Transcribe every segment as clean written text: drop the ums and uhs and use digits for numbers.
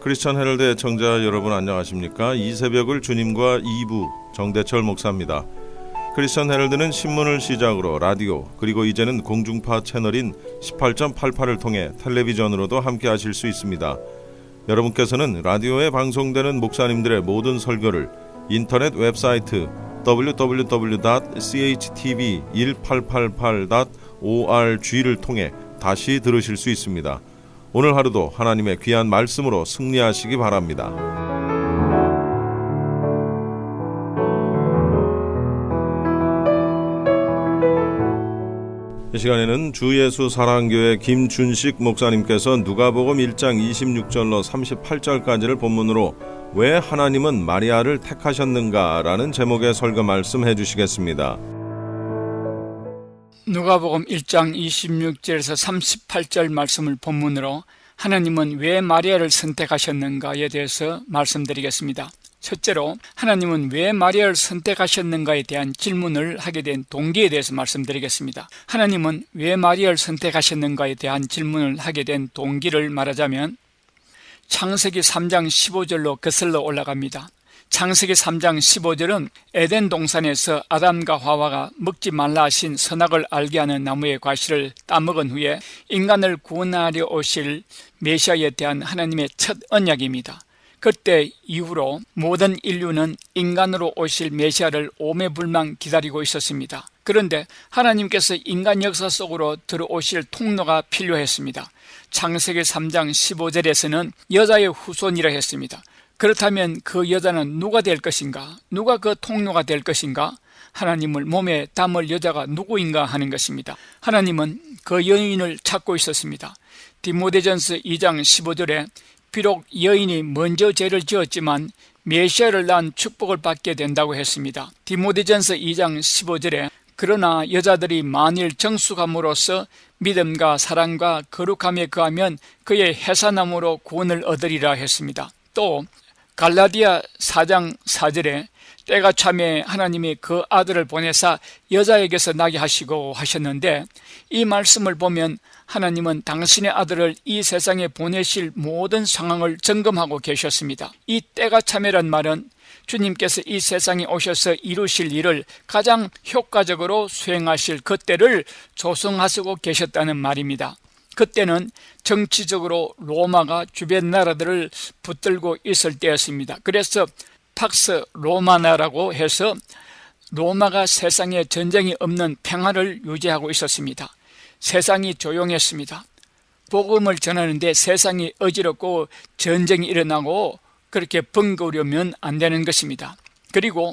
크리스천 헤럴드 애청자 여러분 안녕하십니까? 이 새벽을 주님과 2부 정대철 목사입니다. 크리스천 헤럴드는 신문을 시작으로 라디오 그리고 이제는 공중파 채널인 18.88을 통해 텔레비전으로도 함께 하실 수 있습니다. 여러분께서는 라디오에 방송되는 목사님들의 모든 설교를 인터넷 웹사이트 www.chtv1888.org를 통해 다시 들으실 수 있습니다. 오늘 하루도 하나님의 귀한 말씀으로 승리하시기 바랍니다. 이 시간에는 주예수 사랑교회 김준식 목사님께서 누가복음 1장 26절로 38절까지를 본문으로 왜 하나님은 마리아를 택하셨는가라는 제목의 설교 말씀해 주시겠습니다. 누가복음 1장 26절에서 38절 말씀을 본문으로 하나님은 왜 마리아를 선택하셨는가에 대해서 말씀드리겠습니다. 첫째로 하나님은 왜 마리아를 선택하셨는가에 대한 질문을 하게 된 동기에 대해서 말씀드리겠습니다. 하나님은 왜 마리아를 선택하셨는가에 대한 질문을 하게 된 동기를 말하자면 창세기 3장 15절로 거슬러 올라갑니다. 창세기 3장 15절은 에덴 동산에서 아담과 하와가 먹지 말라 하신 선악을 알게 하는 나무의 과실을 따먹은 후에 인간을 구원하려 오실 메시아에 대한 하나님의 첫 언약입니다. 그때 이후로 모든 인류는 인간으로 오실 메시아를 오매불망 기다리고 있었습니다. 그런데 하나님께서 인간 역사 속으로 들어오실 통로가 필요했습니다. 창세기 3장 15절에서는 여자의 후손이라 했습니다. 그렇다면 그 여자는 누가 될 것인가? 누가 그 통로가 될 것인가? 하나님을 몸에 담을 여자가 누구인가 하는 것입니다. 하나님은 그 여인을 찾고 있었습니다. 디모데전서 2장 15절에 비록 여인이 먼저 죄를 지었지만 메시아를 낳은 축복을 받게 된다고 했습니다. 디모데전서 2장 15절에 그러나 여자들이 만일 정숙함으로써 믿음과 사랑과 거룩함에 거하면 그의 해산함으로 구원을 얻으리라 했습니다. 또 갈라디아 4장 4절에 때가 참에 하나님이 그 아들을 보내사 여자에게서 나게 하시고 하셨는데 이 말씀을 보면 하나님은 당신의 아들을 이 세상에 보내실 모든 상황을 점검하고 계셨습니다. 이 때가 참에란 말은 주님께서 이 세상에 오셔서 이루실 일을 가장 효과적으로 수행하실 그때를 조성하시고 계셨다는 말입니다. 그때는 정치적으로 로마가 주변 나라들을 붙들고 있을 때였습니다. 그래서 팍스 로마나라고 해서 로마가 세상에 전쟁이 없는 평화를 유지하고 있었습니다. 세상이 조용했습니다. 복음을 전하는데 세상이 어지럽고 전쟁이 일어나고 그렇게 번거우려면 안 되는 것입니다. 그리고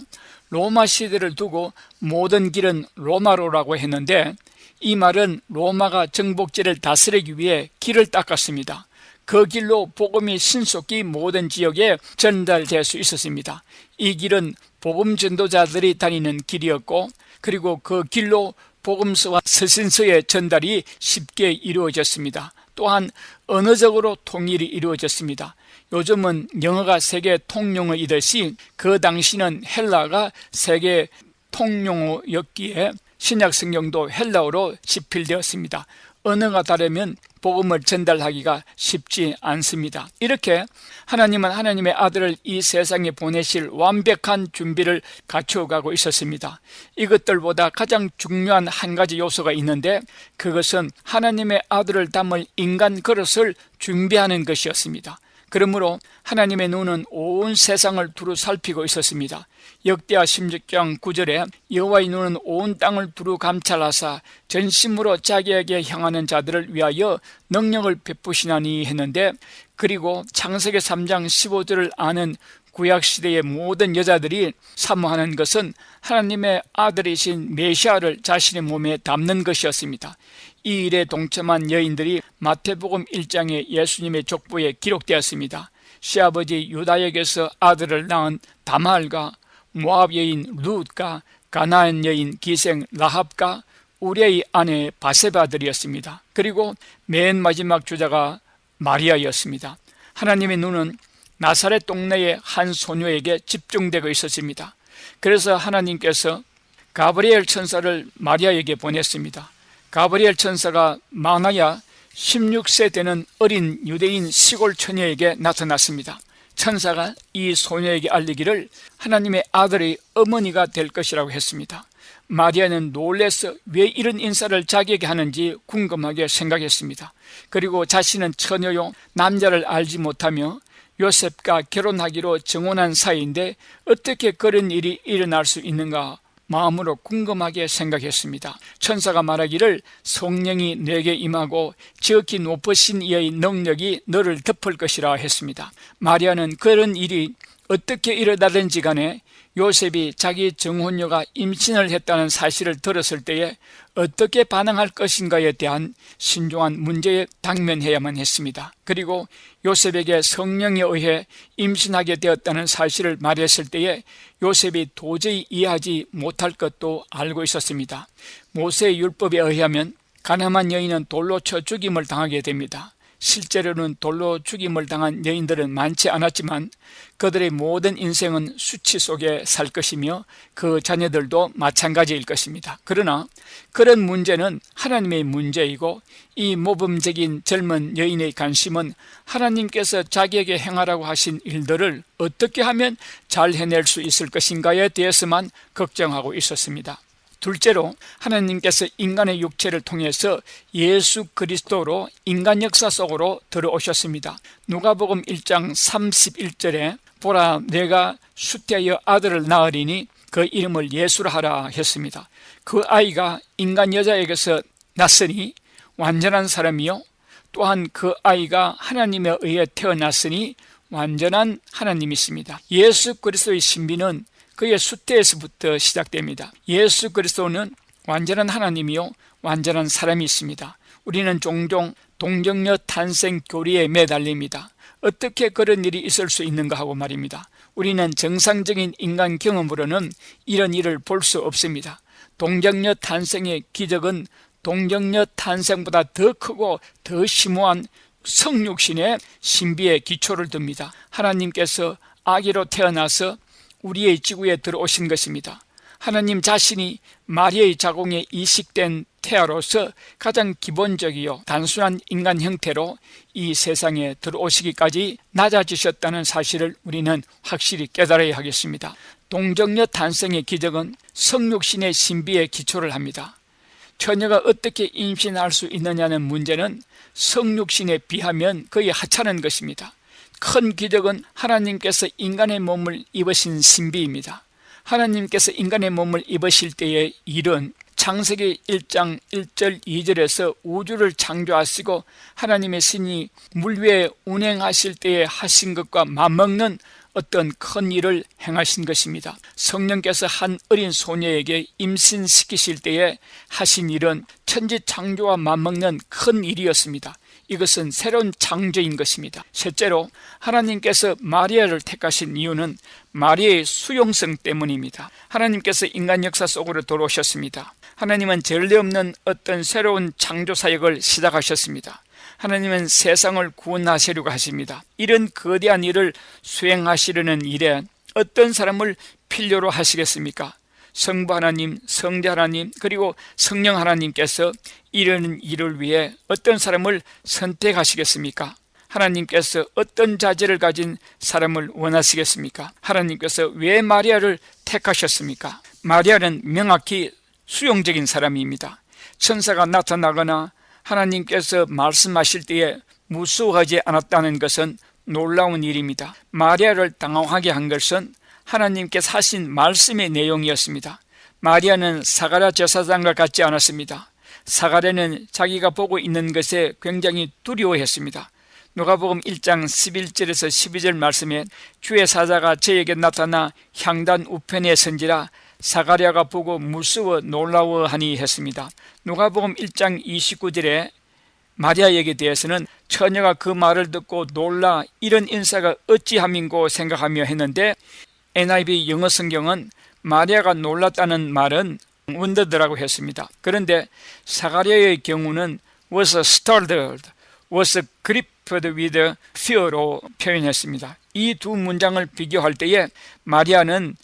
로마 시대를 두고 모든 길은 로마로라고 했는데 이 말은 로마가 정복지를 다스리기 위해 길을 닦았습니다. 그 길로 복음이 신속히 모든 지역에 전달될 수 있었습니다. 이 길은 복음 전도자들이 다니는 길이었고 그리고 그 길로 복음서와 서신서의 전달이 쉽게 이루어졌습니다. 또한 언어적으로 통일이 이루어졌습니다. 요즘은 영어가 세계 통용어이듯이 그 당시는 헬라가 세계 통용어였기에 신약 성경도 헬라어로 집필되었습니다. 언어가 다르면 복음을 전달하기가 쉽지 않습니다. 이렇게 하나님은 하나님의 아들을 이 세상에 보내실 완벽한 준비를 갖추어가고 있었습니다. 이것들보다 가장 중요한 한 가지 요소가 있는데 그것은 하나님의 아들을 담을 인간 그릇을 준비하는 것이었습니다. 그러므로 하나님의 눈은 온 세상을 두루 살피고 있었습니다. 역대하 16장 9절에 여호와의 눈은 온 땅을 두루 감찰하사 전심으로 자기에게 향하는 자들을 위하여 능력을 베푸시나니 했는데 그리고 창세기 3장 15절을 아는 구약시대의 모든 여자들이 사모하는 것은 하나님의 아들이신 메시아를 자신의 몸에 담는 것이었습니다. 이 일에 동참한 여인들이 마태복음 1장에 예수님의 족보에 기록되었습니다. 시아버지 유다에게서 아들을 낳은 다말과 모압 여인 룻과 가나안 여인 기생 라합과 우리의 아내 바세바들이었습니다. 그리고 맨 마지막 주자가 마리아였습니다. 하나님의 눈은 나사렛 동네의 한 소녀에게 집중되고 있었습니다. 그래서 하나님께서 가브리엘 천사를 마리아에게 보냈습니다. 가브리엘 천사가 많아야 16세 되는 어린 유대인 시골 처녀에게 나타났습니다. 천사가 이 소녀에게 알리기를 하나님의 아들의 어머니가 될 것이라고 했습니다. 마리아는 놀라서 왜 이런 인사를 자기에게 하는지 궁금하게 생각했습니다. 그리고 자신은 처녀요 남자를 알지 못하며 요셉과 결혼하기로 정혼한 사이인데 어떻게 그런 일이 일어날 수 있는가 마음으로 궁금하게 생각했습니다. 천사가 말하기를 성령이 내게 임하고 지극히 높으신 이의 능력이 너를 덮을 것이라 했습니다. 마리아는 그런 일이 어떻게 일어나든지 간에 요셉이 자기 정혼녀가 임신을 했다는 사실을 들었을 때에 어떻게 반응할 것인가에 대한 신중한 문제에 당면해야만 했습니다. 그리고 요셉에게 성령에 의해 임신하게 되었다는 사실을 말했을 때에 요셉이 도저히 이해하지 못할 것도 알고 있었습니다. 모세의 율법에 의하면 가늠한 여인은 돌로 쳐 죽임을 당하게 됩니다. 실제로는 돌로 죽임을 당한 여인들은 많지 않았지만 그들의 모든 인생은 수치 속에 살 것이며 그 자녀들도 마찬가지일 것입니다. 그러나 그런 문제는 하나님의 문제이고 이 모범적인 젊은 여인의 관심은 하나님께서 자기에게 행하라고 하신 일들을 어떻게 하면 잘 해낼 수 있을 것인가에 대해서만 걱정하고 있었습니다. 둘째로 하나님께서 인간의 육체를 통해서 예수 그리스도로 인간 역사 속으로 들어오셨습니다. 누가복음 1장 31절에 보라 내가 수태하여 아들을 낳으리니 그 이름을 예수라 하라 했습니다. 그 아이가 인간 여자에게서 났으니 완전한 사람이요 또한 그 아이가 하나님에 의해 태어났으니 완전한 하나님이십니다. 예수 그리스도의 신비는 그의 수태에서부터 시작됩니다. 예수 그리스도는 완전한 하나님이요 완전한 사람이 있습니다. 우리는 종종 동정녀 탄생 교리에 매달립니다. 어떻게 그런 일이 있을 수 있는가 하고 말입니다. 우리는 정상적인 인간 경험으로는 이런 일을 볼 수 없습니다. 동정녀 탄생의 기적은 동정녀 탄생보다 더 크고 더 심오한 성육신의 신비에 기초를 둡니다. 하나님께서 아기로 태어나서 우리의 지구에 들어오신 것입니다. 하나님 자신이 마리아의 자궁에 이식된 태아로서 가장 기본적이요 단순한 인간 형태로 이 세상에 들어오시기까지 낮아지셨다는 사실을 우리는 확실히 깨달아야 하겠습니다. 동정녀 탄생의 기적은 성육신의 신비에 기초를 합니다. 처녀가 어떻게 임신할 수 있느냐는 문제는 성육신에 비하면 거의 하찮은 것입니다. 큰 기적은 하나님께서 인간의 몸을 입으신 신비입니다. 하나님께서 인간의 몸을 입으실 때의 일은 창세기 1장 1절 2절에서 우주를 창조하시고 하나님의 신이 물 위에 운행하실 때에 하신 것과 맞먹는 어떤 큰 일을 행하신 것입니다. 성령께서 한 어린 소녀에게 임신시키실 때에 하신 일은 천지 창조와 맞먹는 큰 일이었습니다. 이것은 새로운 창조인 것입니다. 셋째로 하나님께서 마리아를 택하신 이유는 마리아의 수용성 때문입니다. 하나님께서 인간 역사 속으로 들어오셨습니다. 하나님은 전례 없는 어떤 새로운 창조 사역을 시작하셨습니다. 하나님은 세상을 구원하시려고 하십니다. 이런 거대한 일을 수행하시려는 일에 어떤 사람을 필요로 하시겠습니까? 성부 하나님, 성자 하나님, 그리고 성령 하나님께서 이런 일을 위해 어떤 사람을 선택하시겠습니까? 하나님께서 어떤 자질을 가진 사람을 원하시겠습니까? 하나님께서 왜 마리아를 택하셨습니까? 마리아는 명확히 수용적인 사람입니다. 천사가 나타나거나 하나님께서 말씀하실 때에 무서워하지 않았다는 것은 놀라운 일입니다. 마리아를 당황하게 한 것은 하나님께서 하신 말씀의 내용이었습니다. 마리아는 사가랴 제사장과 같지 않았습니다. 사가랴는 자기가 보고 있는 것에 굉장히 두려워했습니다. 누가복음 1장 11절에서 12절 말씀에 주의 사자가 저에게 나타나 향단 우편에 선지라 사가랴가 보고 무서워 놀라워하니 했습니다. 누가복음 1장 29절에 마리아에게 대해서는 처녀가 그 말을 듣고 놀라 이런 인사가 어찌함인고 생각하며 했는데 NIV 영어 성경은 마리아가 놀랐다는 말은 wondered라고 했습니다. 그런데 사가랴의 경우는 was startled, was gripped with fear로 표현했습니다. 이 두 문장을 비교할 때에 마리아는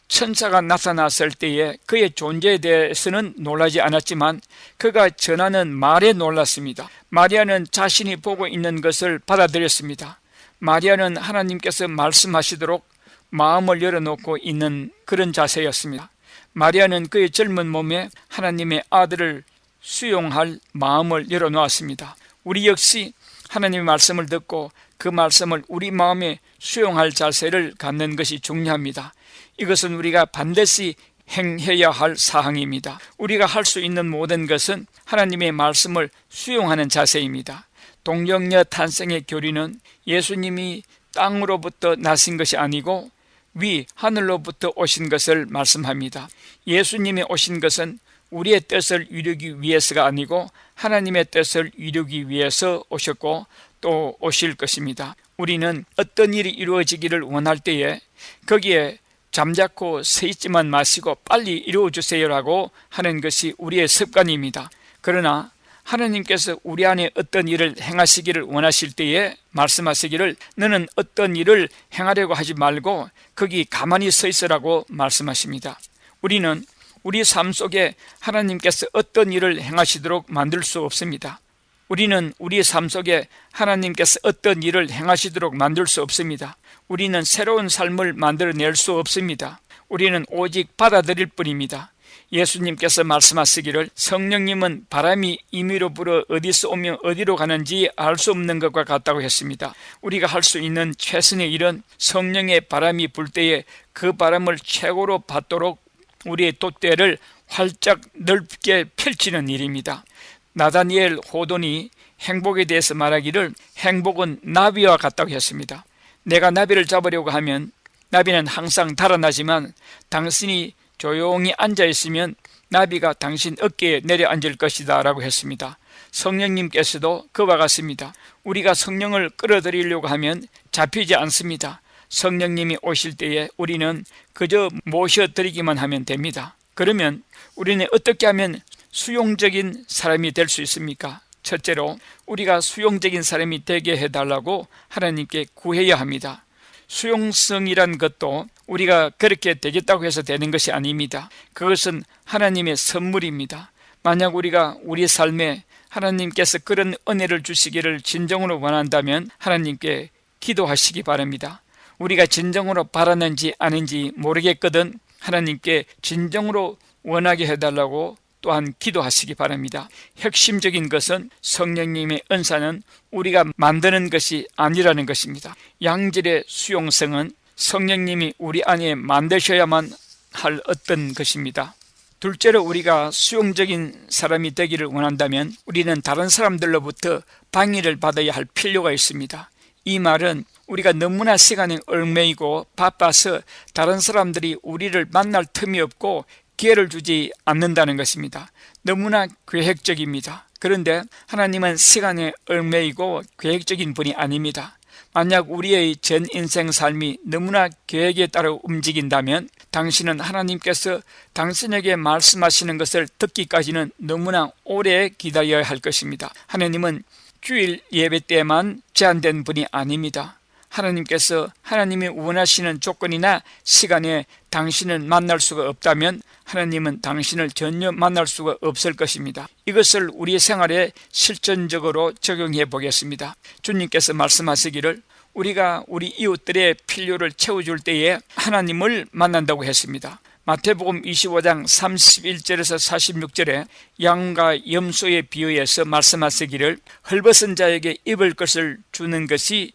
천사가 나타났을 때에 그의 존재에 대해서는 놀라지 않았지만 그가 전하는 말에 놀랐습니다. 마리아는 자신이 보고 있는 것을 받아들였습니다. 마리아는 하나님께서 말씀하시도록 마음을 열어놓고 있는 그런 자세였습니다. 마리아는 그의 젊은 몸에 하나님의 아들을 수용할 마음을 열어놓았습니다. 우리 역시 하나님의 말씀을 듣고 그 말씀을 우리 마음에 수용할 자세를 갖는 것이 중요합니다. 이것은 우리가 반드시 행해야 할 사항입니다. 우리가 할 수 있는 모든 것은 하나님의 말씀을 수용하는 자세입니다. 동정녀 탄생의 교리는 예수님이 땅으로부터 나신 것이 아니고 위 하늘로부터 오신 것을 말씀합니다. 예수님이 오신 것은 우리의 뜻을 이루기 위해서가 아니고 하나님의 뜻을 이루기 위해서 오셨고 또 오실 것입니다. 우리는 어떤 일이 이루어지기를 원할 때에 거기에 잠자코 서 있지만 마시고 빨리 이루어주세요라고 하는 것이 우리의 습관입니다. 그러나 하나님께서 우리 안에 어떤 일을 행하시기를 원하실 때에 말씀하시기를 너는 어떤 일을 행하려고 하지 말고 거기 가만히 서 있으라고 말씀하십니다. 우리는 우리 삶 속에 하나님께서 어떤 일을 행하시도록 만들 수 없습니다. 우리는 우리 삶 속에 하나님께서 어떤 일을 행하시도록 만들 수 없습니다. 우리는 새로운 삶을 만들어낼 수 없습니다. 우리는 오직 받아들일 뿐입니다. 예수님께서 말씀하시기를 성령님은 바람이 임의로 불어 어디서 오며 어디로 가는지 알 수 없는 것과 같다고 했습니다. 우리가 할 수 있는 최선의 일은 성령의 바람이 불 때에 그 바람을 최고로 받도록 우리의 돛대를 활짝 넓게 펼치는 일입니다. 나다니엘 호돈이 행복에 대해서 말하기를 행복은 나비와 같다고 했습니다. 내가 나비를 잡으려고 하면 나비는 항상 달아나지만 당신이 조용히 앉아있으면 나비가 당신 어깨에 내려앉을 것이다 라고 했습니다. 성령님께서도 그와 같습니다. 우리가 성령을 끌어들이려고 하면 잡히지 않습니다. 성령님이 오실 때에 우리는 그저 모셔드리기만 하면 됩니다. 그러면 우리는 어떻게 하면 수용적인 사람이 될 수 있습니까? 첫째로 우리가 수용적인 사람이 되게 해달라고 하나님께 구해야 합니다. 수용성이란 것도 우리가 그렇게 되겠다고 해서 되는 것이 아닙니다. 그것은 하나님의 선물입니다. 만약 우리가 우리 삶에 하나님께서 그런 은혜를 주시기를 진정으로 원한다면 하나님께 기도하시기 바랍니다. 우리가 진정으로 바라는지 아닌지 모르겠거든 하나님께 진정으로 원하게 해달라고 또한 기도하시기 바랍니다. 핵심적인 것은 성령님의 은사는 우리가 만드는 것이 아니라는 것입니다. 양질의 수용성은 성령님이 우리 안에 만드셔야만 할 어떤 것입니다. 둘째로 우리가 수용적인 사람이 되기를 원한다면 우리는 다른 사람들로부터 방해를 받아야 할 필요가 있습니다. 이 말은 우리가 너무나 시간에 얽매이고 바빠서 다른 사람들이 우리를 만날 틈이 없고 기회를 주지 않는다는 것입니다. 너무나 계획적입니다. 그런데 하나님은 시간에 얽매이고 계획적인 분이 아닙니다. 만약 우리의 전 인생 삶이 너무나 계획에 따라 움직인다면 당신은 하나님께서 당신에게 말씀하시는 것을 듣기까지는 너무나 오래 기다려야 할 것입니다. 하나님은 주일 예배 때만 제한된 분이 아닙니다. 하나님께서 하나님이 원하시는 조건이나 시간에 당신을 만날 수가 없다면 하나님은 당신을 전혀 만날 수가 없을 것입니다. 이것을 우리 생활에 실전적으로 적용해 보겠습니다. 주님께서 말씀하시기를 우리가 우리 이웃들의 필요를 채워줄 때에 하나님을 만난다고 했습니다. 마태복음 25장 31절에서 46절에 양과 염소의 비유에서 말씀하시기를 헐벗은 자에게 입을 것을 주는 것이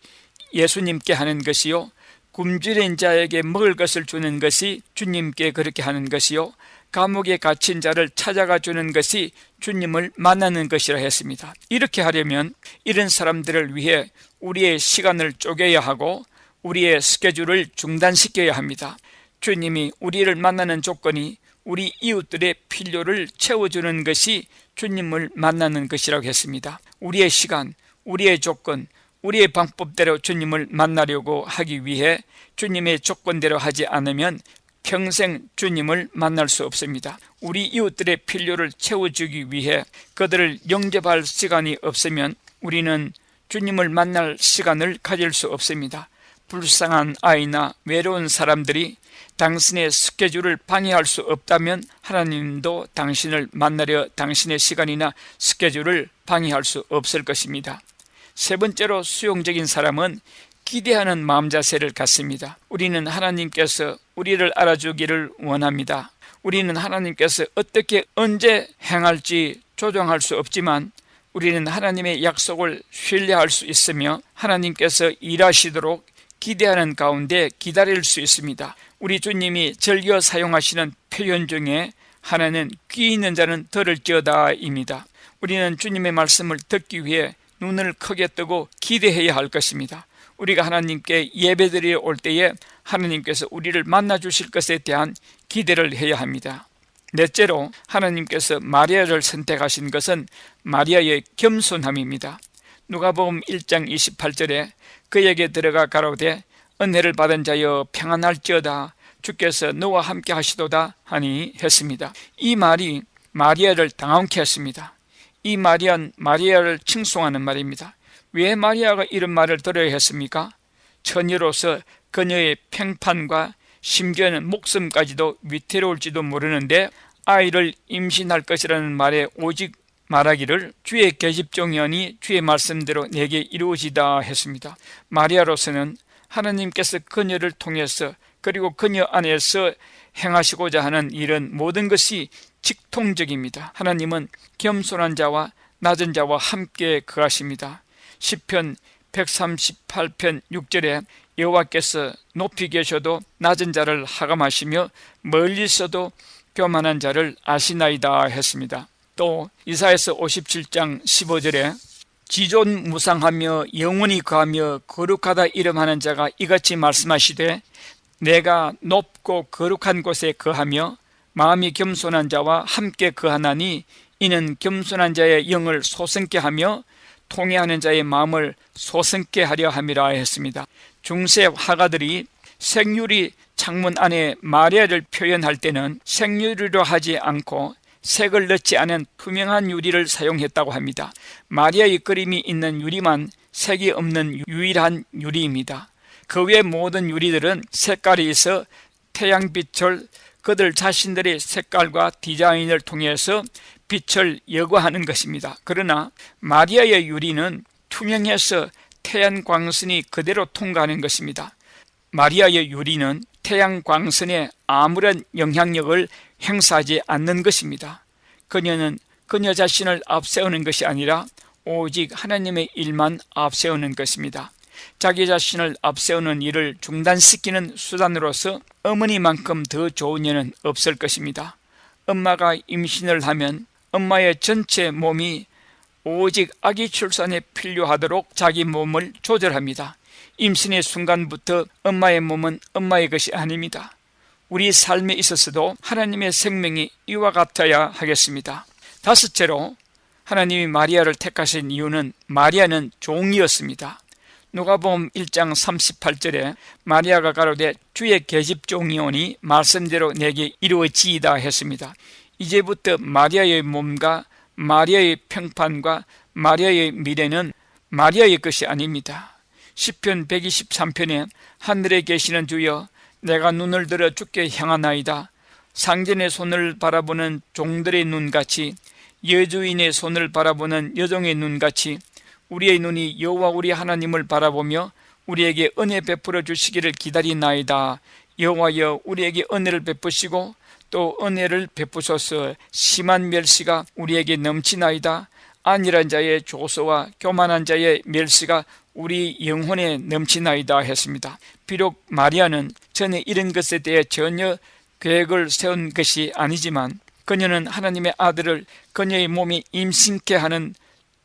예수님께 하는 것이요 굶주린 자에게 먹을 것을 주는 것이 주님께 그렇게 하는 것이요 감옥에 갇힌 자를 찾아가 주는 것이 주님을 만나는 것이라 했습니다. 이렇게 하려면 이런 사람들을 위해 우리의 시간을 쪼개야 하고 우리의 스케줄을 중단시켜야 합니다. 주님이 우리를 만나는 조건이 우리 이웃들의 필요를 채워주는 것이 주님을 만나는 것이라고 했습니다. 우리의 시간, 우리의 조건, 우리의 방법대로 주님을 만나려고 하기 위해 주님의 조건대로 하지 않으면 평생 주님을 만날 수 없습니다. 우리 이웃들의 필요를 채워주기 위해 그들을 영접할 시간이 없으면 우리는 주님을 만날 시간을 가질 수 없습니다. 불쌍한 아이나 외로운 사람들이 당신의 스케줄을 방해할 수 없다면 하나님도 당신을 만나려 당신의 시간이나 스케줄을 방해할 수 없을 것입니다. 세 번째로 수용적인 사람은 기대하는 마음 자세를 갖습니다. 우리는 하나님께서 우리를 알아주기를 원합니다. 우리는 하나님께서 어떻게 언제 행할지 조정할 수 없지만 우리는 하나님의 약속을 신뢰할 수 있으며 하나님께서 일하시도록 기대하는 가운데 기다릴 수 있습니다. 우리 주님이 즐겨 사용하시는 표현 중에 하나는 귀 있는 자는 들을지어다 입니다. 우리는 주님의 말씀을 듣기 위해 눈을 크게 뜨고 기대해야 할 것입니다. 우리가 하나님께 예배드리러 올 때에 하나님께서 우리를 만나 주실 것에 대한 기대를 해야 합니다. 넷째로 하나님께서 마리아를 선택하신 것은 마리아의 겸손함입니다. 누가복음 1장 28절에 그에게 들어가 가로되 은혜를 받은 자여 평안할지어다 주께서 너와 함께 하시도다 하니 했습니다. 이 말이 마리아를 당황케 했습니다. 이 말은 마리아를 칭송하는 말입니다. 왜 마리아가 이런 말을 들어야 했습니까? 처녀로서 그녀의 평판과 심지어는 목숨까지도 위태로울지도 모르는데 아이를 임신할 것이라는 말에 오직 말하기를 주의 계집종이오니 주의 말씀대로 내게 이루어지다 했습니다. 마리아로서는 하나님께서 그녀를 통해서 그리고 그녀 안에서 행하시고자 하는 일은 모든 것이 직통적입니다. 하나님은 겸손한 자와 낮은 자와 함께 거하십니다. 시편 138편 6절에 여호와께서 높이 계셔도 낮은 자를 하감하시며 멀리서도 교만한 자를 아시나이다 했습니다. 또 이사야서 57장 15절에 지존무상하며 영원히 거하며 거룩하다 이름하는 자가 이같이 말씀하시되 내가 높고 거룩한 곳에 거하며 마음이 겸손한 자와 함께 거하나니 이는 겸손한 자의 영을 소생케 하며 통회하는 자의 마음을 소생케 하려 함이라 했습니다. 중세 화가들이 생유리 창문 안에 마리아를 표현할 때는 생유리로 하지 않고 색을 넣지 않은 투명한 유리를 사용했다고 합니다. 마리아의 그림이 있는 유리만 색이 없는 유일한 유리입니다. 그 외 모든 유리들은 색깔이 있어 태양빛을 그들 자신들의 색깔과 디자인을 통해서 빛을 여과하는 것입니다. 그러나 마리아의 유리는 투명해서 태양 광선이 그대로 통과하는 것입니다. 마리아의 유리는 태양 광선에 아무런 영향력을 행사하지 않는 것입니다. 그녀는 그녀 자신을 앞세우는 것이 아니라 오직 하나님의 일만 앞세우는 것입니다. 자기 자신을 앞세우는 일을 중단시키는 수단으로서 어머니만큼 더 좋은 여는 없을 것입니다. 엄마가 임신을 하면 엄마의 전체 몸이 오직 아기 출산에 필요하도록 자기 몸을 조절합니다. 임신의 순간부터 엄마의 몸은 엄마의 것이 아닙니다. 우리 삶에 있어서도 하나님의 생명이 이와 같아야 하겠습니다. 다섯째로 하나님이 마리아를 택하신 이유는 마리아는 종이었습니다. 누가복음 1장 38절에 마리아가 가로되 주의 계집종이오니 말씀대로 내게 이루어지이다 했습니다. 이제부터 마리아의 몸과 마리아의 평판과 마리아의 미래는 마리아의 것이 아닙니다. 시편 123편에 하늘에 계시는 주여 내가 눈을 들어 주께 향하나이다. 상전의 손을 바라보는 종들의 눈같이 여주인의 손을 바라보는 여종의 눈같이 우리의 눈이 여호와 우리 하나님을 바라보며 우리에게 은혜 베풀어 주시기를 기다리나이다. 여호와여 우리에게 은혜를 베푸시고 또 은혜를 베푸소서. 심한 멸시가 우리에게 넘치나이다. 안일한 자의 조소와 교만한 자의 멸시가 우리 영혼에 넘치나이다 했습니다. 비록 마리아는 전에 이런 것에 대해 전혀 계획을 세운 것이 아니지만 그녀는 하나님의 아들을 그녀의 몸에 임신케 하는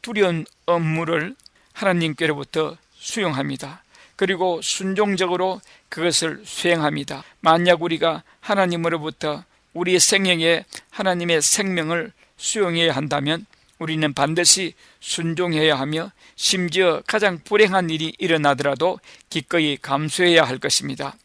두려운 업무를 하나님께로부터 수용합니다. 그리고 순종적으로 그것을 수행합니다. 만약 우리가 하나님으로부터 우리의 생명에 하나님의 생명을 수용해야 한다면 우리는 반드시 순종해야 하며 심지어 가장 불행한 일이 일어나더라도 기꺼이 감수해야 할 것입니다.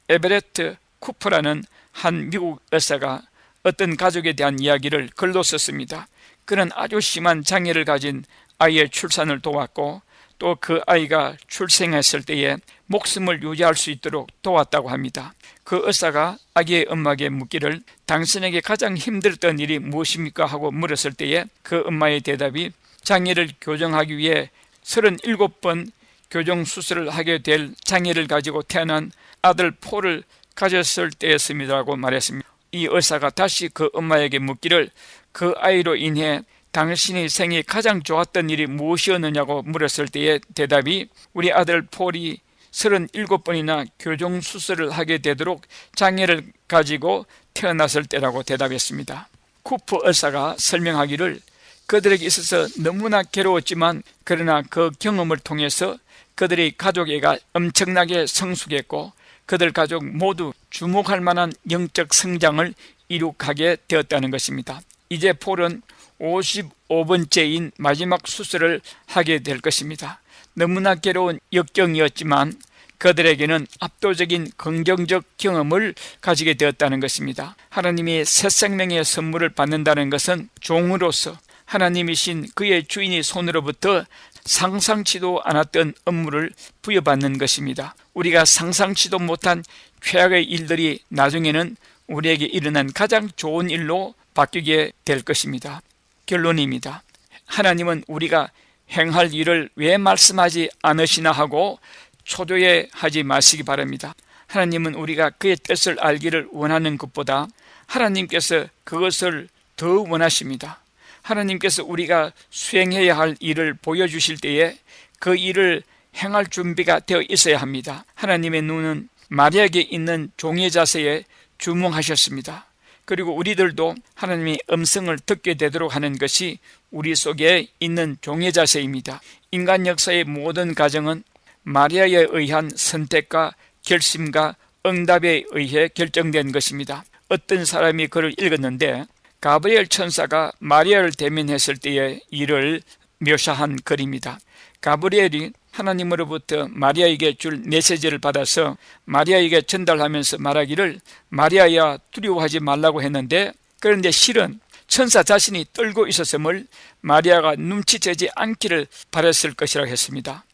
에베레트 쿠퍼라는 한 미국 의사가 어떤 가족에 대한 이야기를 글로 썼습니다. 그는 아주 심한 장애를 가진 아이의 출산을 도왔고 또 그 아이가 출생했을 때에 목숨을 유지할 수 있도록 도왔다고 합니다. 그 의사가 아기의 엄마에게 묻기를 당신에게 가장 힘들었던 일이 무엇입니까? 하고 물었을 때에 그 엄마의 대답이 장애를 교정하기 위해 37번 교정 수술을 하게 될 장애를 가지고 태어난 아들 폴을 가졌을 때였습니다라고 말했습니다. 이 의사가 다시 그 엄마에게 묻기를 그 아이로 인해 당신의 생에 가장 좋았던 일이 무엇이었느냐고 물었을 때의 대답이 우리 아들 폴이 37번이나 교정 수술을 하게 되도록 장애를 가지고 태어났을 때라고 대답했습니다. 쿠퍼 의사가 설명하기를 그들에게 있어서 너무나 괴로웠지만 그러나 그 경험을 통해서 그들의 가족애가 엄청나게 성숙했고 그들 가족 모두 주목할 만한 영적 성장을 이룩하게 되었다는 것입니다. 이제 폴은 55번째인 마지막 수술을 하게 될 것입니다. 너무나 괴로운 역경이었지만 그들에게는 압도적인 긍정적 경험을 가지게 되었다는 것입니다. 하나님이 새 생명의 선물을 받는다는 것은 종으로서 하나님이신 그의 주인의 손으로부터 상상치도 않았던 업무를 부여받는 것입니다. 우리가 상상치도 못한 최악의 일들이 나중에는 우리에게 일어난 가장 좋은 일로 바뀌게 될 것입니다. 결론입니다. 하나님은 우리가 행할 일을 왜 말씀하지 않으시나 하고 초조해하지 마시기 바랍니다. 하나님은 우리가 그의 뜻을 알기를 원하는 것보다 하나님께서 그것을 더 원하십니다. 하나님께서 우리가 수행해야 할 일을 보여주실 때에 그 일을 행할 준비가 되어 있어야 합니다. 하나님의 눈은 마리아에게 있는 종의 자세에 주목하셨습니다. 그리고 우리들도 하나님의 음성을 듣게 되도록 하는 것이 우리 속에 있는 종의 자세입니다. 인간 역사의 모든 과정은 마리아에 의한 선택과 결심과 응답에 의해 결정된 것입니다. 어떤 사람이 글을 읽었는데 가브리엘 천사가 마리아를 대면했을 때의 일을 묘사한 글입니다. 가브리엘이 하나님으로부터 마리아에게 줄 메시지를 받아서 마리아에게 전달하면서 말하기를 마리아야 두려워하지 말라고 했는데 그런데 실은 천사 자신이 떨고 있었음을 마리아가 눈치채지 않기를 바랐을 것이라고 했습니다.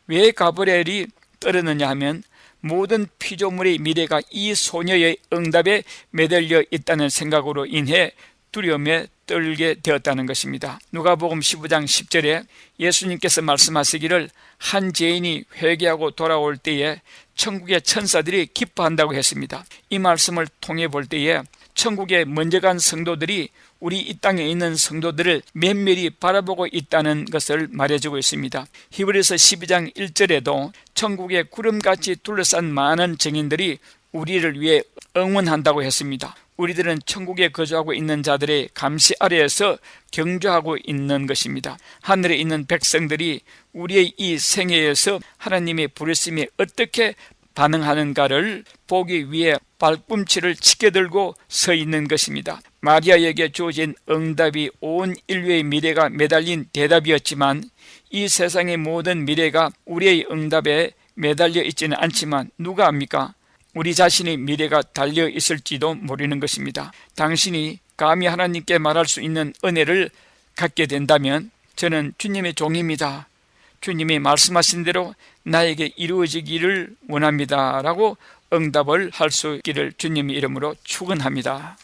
왜 가브리엘이 떨었느냐 하면 모든 피조물의 미래가 이 소녀의 응답에 매달려 있다는 생각으로 인해 두려움에 떨게 되었다는 것입니다. 누가복음 15장 10절에 예수님께서 말씀하시기를 한 죄인이 회개하고 돌아올 때에 천국의 천사들이 기뻐한다고 했습니다. 이 말씀을 통해 볼 때에 천국에 먼저 간 성도들이 우리 이 땅에 있는 성도들을 면밀히 바라보고 있다는 것을 말해주고 있습니다. 히브리서 12장 1절에도 천국의 구름같이 둘러싼 많은 증인들이 우리를 위해 응원한다고 했습니다. 우리들은 천국에 거주하고 있는 자들의 감시 아래에서 경주하고 있는 것입니다. 하늘에 있는 백성들이 우리의 이 생애에서 하나님의 부르심에 어떻게 반응하는가를 보기 위해 발꿈치를 치게 들고 서 있는 것입니다. 마리아에게 주어진 응답이 온 인류의 미래가 매달린 대답이었지만 이 세상의 모든 미래가 우리의 응답에 매달려 있지는 않지만 누가 압니까? 우리 자신의 미래가 달려 있을지도 모르는 것입니다. 당신이 감히 하나님께 말할 수 있는 은혜를 갖게 된다면 저는 주님의 종입니다. 주님이 말씀하신 대로 나에게 이루어지기를 원합니다 라고 응답을 할 수 있기를 주님의 이름으로 축원합니다.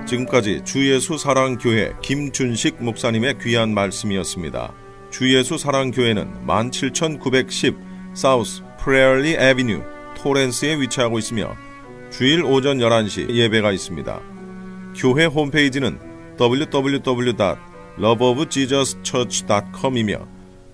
지금까지 주예수 사랑교회 김준식 목사님의 귀한 말씀이었습니다. 주예수 사랑교회는 17910 사우스 프레얼리 애비뉴 토렌스에 위치하고 있으며 주일 오전 11시 예배가 있습니다. 교회 홈페이지는 www.loveofjesuschurch.com이며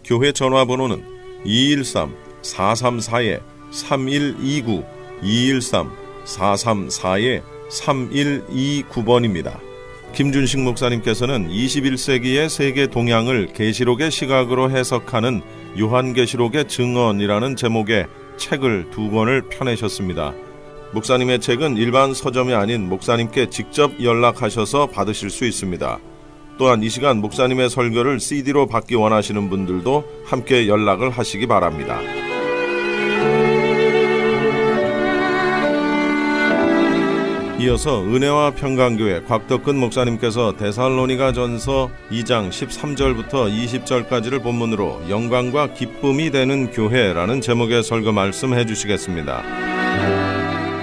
교회 전화번호는 213-434-3129 213-434-3129번입니다. 김준식 목사님께서는 21세기의 세계 동향을 계시록의 시각으로 해석하는 요한계시록의 증언이라는 제목의 책을 2권을 펴내셨습니다. 목사님의 책은 일반 서점이 아닌 목사님께 직접 연락하셔서 받으실 수 있습니다. 또한 이 시간 목사님의 설교를 CD로 받기 원하시는 분들도 함께 연락을 하시기 바랍니다. 이어서 은혜와 평강교회 곽덕근 목사님께서 데살로니가 전서 2장 13절부터 20절까지를 본문으로 영광과 기쁨이 되는 교회라는 제목의 설교 말씀해 주시겠습니다.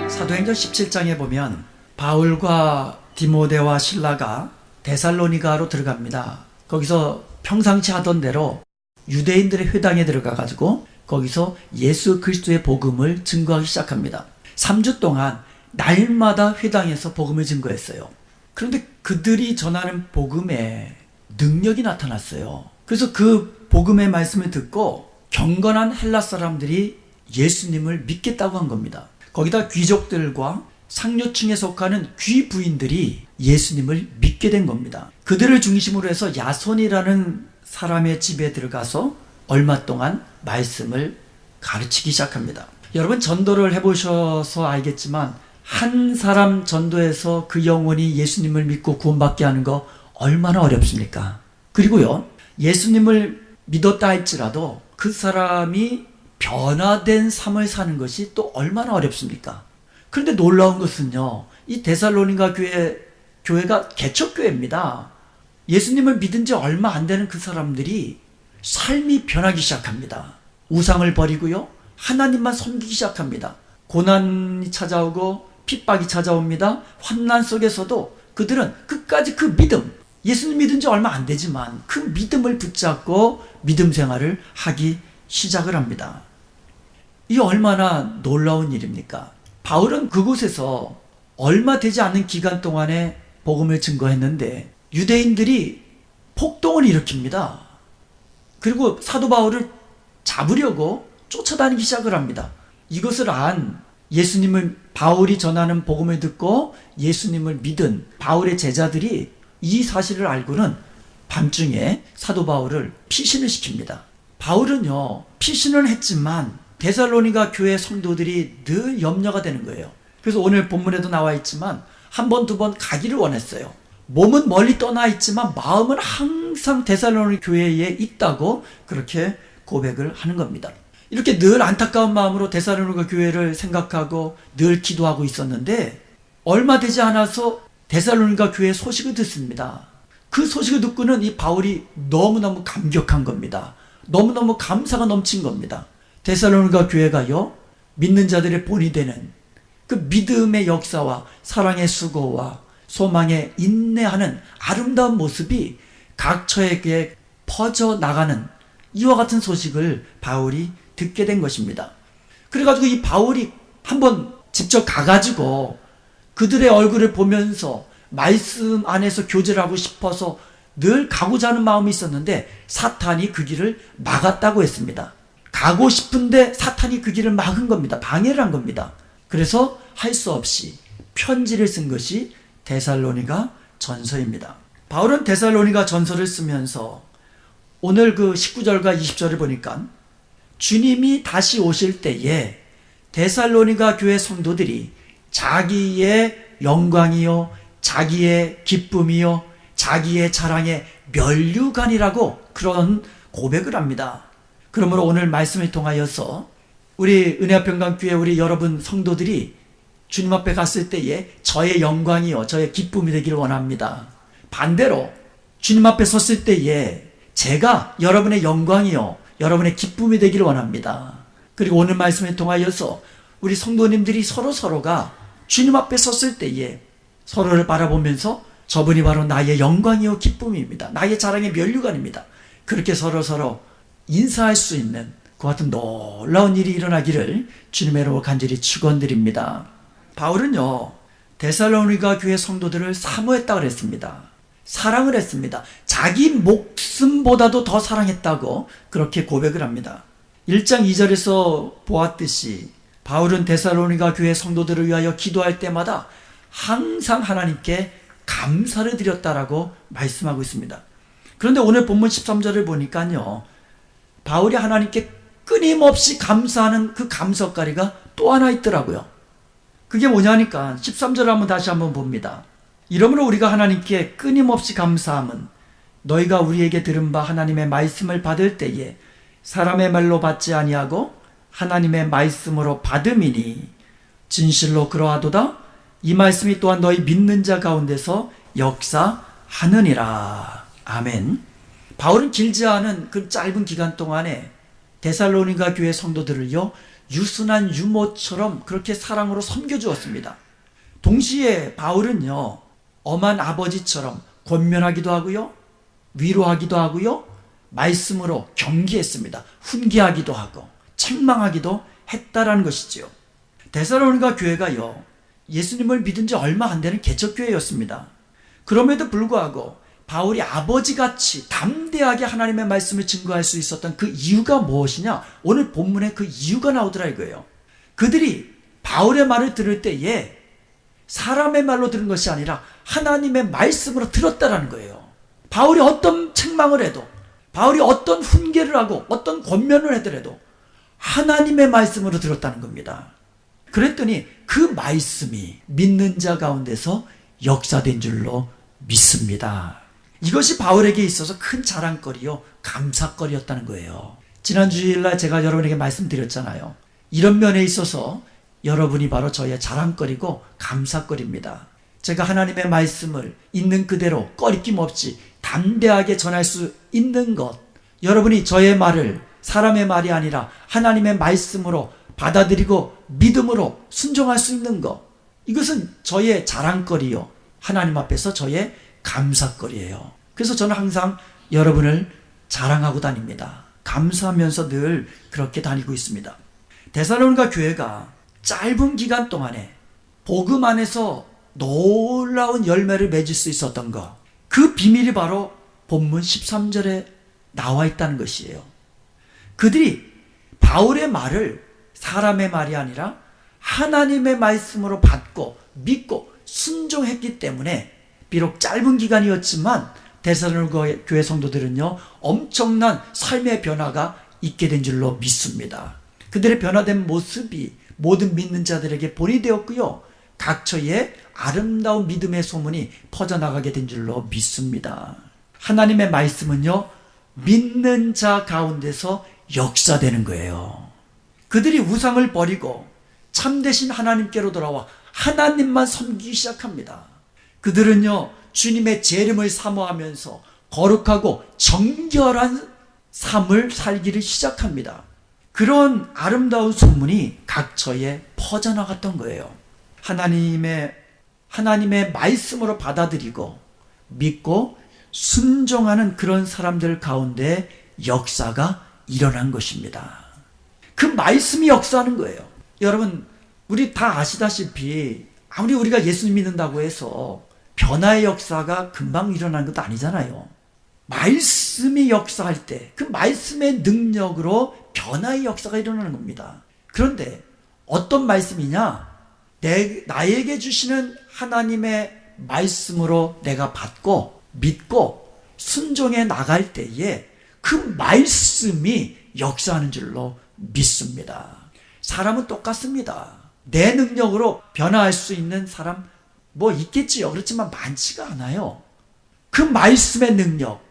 사도행전 17장에 보면 바울과 디모데와 실라가 데살로니가로 들어갑니다. 거기서 평상시 하던 대로 유대인들의 회당에 들어가 가지고 거기서 예수 그리스도의 복음을 증거하기 시작합니다. 3주 동안 날마다 회당에서 복음을 증거했어요. 그런데 그들이 전하는 복음에 능력이 나타났어요. 그래서 그 복음의 말씀을 듣고 경건한 헬라 사람들이 예수님을 믿겠다고 한 겁니다. 거기다 귀족들과 상류층에 속하는 귀부인들이 예수님을 믿게 된 겁니다. 그들을 중심으로 해서 야손이라는 사람의 집에 들어가서 얼마 동안 말씀을 가르치기 시작합니다. 여러분 전도를 해보셔서 알겠지만 한 사람 전도해서 그 영혼이 예수님을 믿고 구원받게 하는 거 얼마나 어렵습니까? 그리고요, 예수님을 믿었다 할지라도 그 사람이 변화된 삶을 사는 것이 또 얼마나 어렵습니까? 그런데 놀라운 것은요, 이 데살로니가 교회가 개척교회입니다. 예수님을 믿은 지 얼마 안 되는 그 사람들이 삶이 변하기 시작합니다. 우상을 버리고요, 하나님만 섬기기 시작합니다. 고난이 찾아오고 핍박이 찾아옵니다. 환난 속에서도 그들은 끝까지 그 믿음, 예수님 믿은 지 얼마 안 되지만 그 믿음을 붙잡고 믿음 생활을 하기 시작을 합니다. 이 얼마나 놀라운 일입니까? 바울은 그곳에서 얼마 되지 않은 기간 동안에 복음을 증거했는데 유대인들이 폭동을 일으킵니다. 그리고 사도 바울을 잡으려고 쫓아다니기 시작을 합니다. 이것을 안 예수님을, 바울이 전하는 복음을 듣고 예수님을 믿은 바울의 제자들이 이 사실을 알고는 밤중에 사도 바울을 피신을 시킵니다. 바울은요, 피신을 했지만 데살로니가 교회 성도들이 늘 염려가 되는 거예요. 그래서 오늘 본문에도 나와 있지만 한 번, 두 번 가기를 원했어요. 몸은 멀리 떠나 있지만 마음은 항상 데살로니가 교회에 있다고 그렇게 고백을 하는 겁니다. 이렇게 늘 안타까운 마음으로 데살로니가 교회를 생각하고 늘 기도하고 있었는데 얼마 되지 않아서 데살로니가 교회의 소식을 듣습니다. 그 소식을 듣고는 이 바울이 너무너무 감격한 겁니다. 너무너무 감사가 넘친 겁니다. 데살로니가 교회가요, 믿는 자들의 본이 되는 그 믿음의 역사와 사랑의 수고와 소망에 인내하는 아름다운 모습이 각처에게 퍼져나가는 이와 같은 소식을 바울이 듣게 된 것입니다. 그래가지고 이 바울이 한번 직접 가가지고 그들의 얼굴을 보면서 말씀 안에서 교제를 하고 싶어서 늘 가고자 하는 마음이 있었는데 사탄이 그 길을 막았다고 했습니다. 가고 싶은데 사탄이 그 길을 막은 겁니다. 방해를 한 겁니다. 그래서 할 수 없이 편지를 쓴 것이 데살로니가 전서입니다. 바울은 데살로니가 전서를 쓰면서 오늘 그 19절과 20절을 보니까 주님이 다시 오실 때에 데살로니가 교회 성도들이 자기의 영광이요, 자기의 기쁨이요, 자기의 자랑의 면류관이라고 그런 고백을 합니다. 그러므로 오늘 말씀을 통하여서 우리 은혜평강교회 우리 여러분 성도들이 주님 앞에 갔을 때에 저의 영광이요, 저의 기쁨이 되기를 원합니다. 반대로 주님 앞에 섰을 때에 제가 여러분의 영광이요, 여러분의 기쁨이 되기를 원합니다. 그리고 오늘 말씀을 통하여서 우리 성도님들이 서로가 주님 앞에 섰을 때에 서로를 바라보면서 저분이 바로 나의 영광이요 기쁨입니다. 나의 자랑의 면류관입니다. 그렇게 서로 인사할 수 있는 그 같은 놀라운 일이 일어나기를 주님의 이름으로 간절히 축원드립니다. 바울은요, 데살로니가 교회 성도들을 사모했다고 그랬습니다. 사랑을 했습니다. 자기 목숨보다도 더 사랑했다고 그렇게 고백을 합니다. 1장 2절에서 보았듯이 바울은 데살로니가 교회 성도들을 위하여 기도할 때마다 항상 하나님께 감사를 드렸다라고 말씀하고 있습니다. 그런데 오늘 본문 13절을 보니까요, 바울이 하나님께 끊임없이 감사하는 그 감사거리가 또 하나 있더라고요. 그게 뭐냐니까 13절을 다시 한번 봅니다. 이러므로 우리가 하나님께 끊임없이 감사함은 너희가 우리에게 들은 바 하나님의 말씀을 받을 때에 사람의 말로 받지 아니하고 하나님의 말씀으로 받음이니 진실로 그러하도다. 이 말씀이 또한 너희 믿는 자 가운데서 역사하느니라. 아멘. 바울은 길지 않은 그 짧은 기간 동안에 데살로니가 교회 성도들을요, 유순한 유모처럼 그렇게 사랑으로 섬겨주었습니다. 동시에 바울은요, 엄한 아버지처럼 권면하기도 하고요, 위로하기도 하고요, 말씀으로 경계했습니다. 훈계하기도 하고 책망하기도 했다라는 것이지요. 데살로니가 교회가요, 예수님을 믿은 지 얼마 안 되는 개척교회였습니다. 그럼에도 불구하고 바울이 아버지같이 담대하게 하나님의 말씀을 증거할 수 있었던 그 이유가 무엇이냐? 오늘 본문에 그 이유가 나오더라 이거예요. 그들이 바울의 말을 들을 때에 사람의 말로 들은 것이 아니라 하나님의 말씀으로 들었다라는 거예요. 바울이 어떤 책망을 해도, 바울이 어떤 훈계를 하고 어떤 권면을 하더라도 하나님의 말씀으로 들었다는 겁니다. 그랬더니 그 말씀이 믿는 자 가운데서 역사된 줄로 믿습니다. 이것이 바울에게 있어서 큰 자랑거리요, 감사거리였다는 거예요. 지난 주일날 제가 여러분에게 말씀드렸잖아요. 이런 면에 있어서 여러분이 바로 저의 자랑거리고 감사거리입니다. 제가 하나님의 말씀을 있는 그대로 꺼리낌 없이 담대하게 전할 수 있는 것, 여러분이 저의 말을 사람의 말이 아니라 하나님의 말씀으로 받아들이고 믿음으로 순종할 수 있는 것, 이것은 저의 자랑거리요, 하나님 앞에서 저의 감사거리예요. 그래서 저는 항상 여러분을 자랑하고 다닙니다. 감사하면서 늘 그렇게 다니고 있습니다. 데살로니가 교회가 짧은 기간 동안에 복음 안에서 놀라운 열매를 맺을 수 있었던 것, 그 비밀이 바로 본문 13절에 나와 있다는 것이에요. 그들이 바울의 말을 사람의 말이 아니라 하나님의 말씀으로 받고 믿고 순종했기 때문에 비록 짧은 기간이었지만 데살로니가 교회 성도들은요, 엄청난 삶의 변화가 있게 된 줄로 믿습니다. 그들의 변화된 모습이 모든 믿는 자들에게 본이 되었고요, 각처에 아름다운 믿음의 소문이 퍼져나가게 된 줄로 믿습니다. 하나님의 말씀은요, 믿는 자 가운데서 역사되는 거예요. 그들이 우상을 버리고 참되신 하나님께로 돌아와 하나님만 섬기기 시작합니다. 그들은요, 주님의 재림을 사모하면서 거룩하고 정결한 삶을 살기를 시작합니다. 그런 아름다운 소문이 각처에 퍼져나갔던 거예요. 하나님의 말씀으로 받아들이고 믿고 순종하는 그런 사람들 가운데 역사가 일어난 것입니다. 그 말씀이 역사하는 거예요. 여러분, 우리 다 아시다시피 아무리 우리가 예수 믿는다고 해서 변화의 역사가 금방 일어나는 것도 아니잖아요. 말씀이 역사할 때 그 말씀의 능력으로 변화의 역사가 일어나는 겁니다. 그런데 어떤 말씀이냐? 나에게 주시는 하나님의 말씀으로 내가 받고 믿고 순종해 나갈 때에 그 말씀이 역사하는 줄로 믿습니다. 사람은 똑같습니다. 내 능력으로 변화할 수 있는 사람 뭐 있겠지요. 그렇지만 많지가 않아요. 그 말씀의 능력,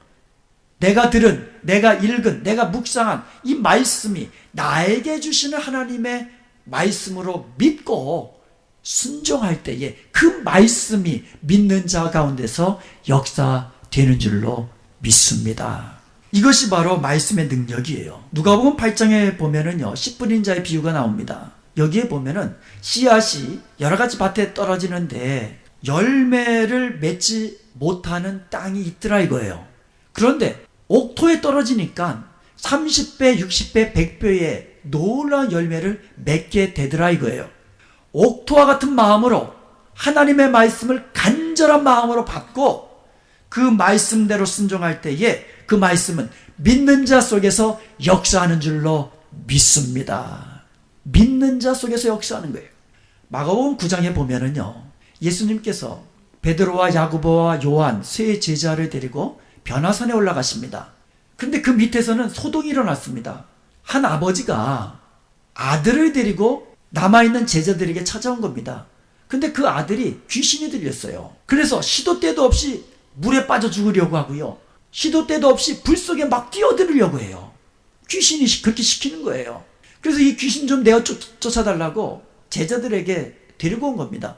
내가 들은, 내가 읽은, 내가 묵상한 이 말씀이 나에게 주시는 하나님의 말씀으로 믿고 순종할 때에 그 말씀이 믿는 자 가운데서 역사되는 줄로 믿습니다. 이것이 바로 말씀의 능력이에요. 누가복음 8장에 보면은요, 씨 뿌린 자의 비유가 나옵니다. 여기에 보면은 씨앗이 여러 가지 밭에 떨어지는데 열매를 맺지 못하는 땅이 있더라 이거예요. 그런데 옥토에 떨어지니까 30배, 60배, 100배의 놀라운 열매를 맺게 되더라 이거예요. 옥토와 같은 마음으로 하나님의 말씀을 간절한 마음으로 받고 그 말씀대로 순종할 때에 그 말씀은 믿는 자 속에서 역사하는 줄로 믿습니다. 믿는 자 속에서 역사하는 거예요. 마가복음 9장에 보면은요, 예수님께서 베드로와 야고보와 요한 세 제자를 데리고 변화산에 올라가십니다. 근데 그 밑에서는 소동이 일어났습니다. 한 아버지가 아들을 데리고 남아있는 제자들에게 찾아온 겁니다. 근데 그 아들이 귀신이 들렸어요. 그래서 시도 때도 없이 물에 빠져 죽으려고 하고요, 시도 때도 없이 불 속에 막 뛰어들으려고 해요. 귀신이 그렇게 시키는 거예요. 그래서 이 귀신 좀 내어 쫓아달라고 제자들에게 데리고 온 겁니다.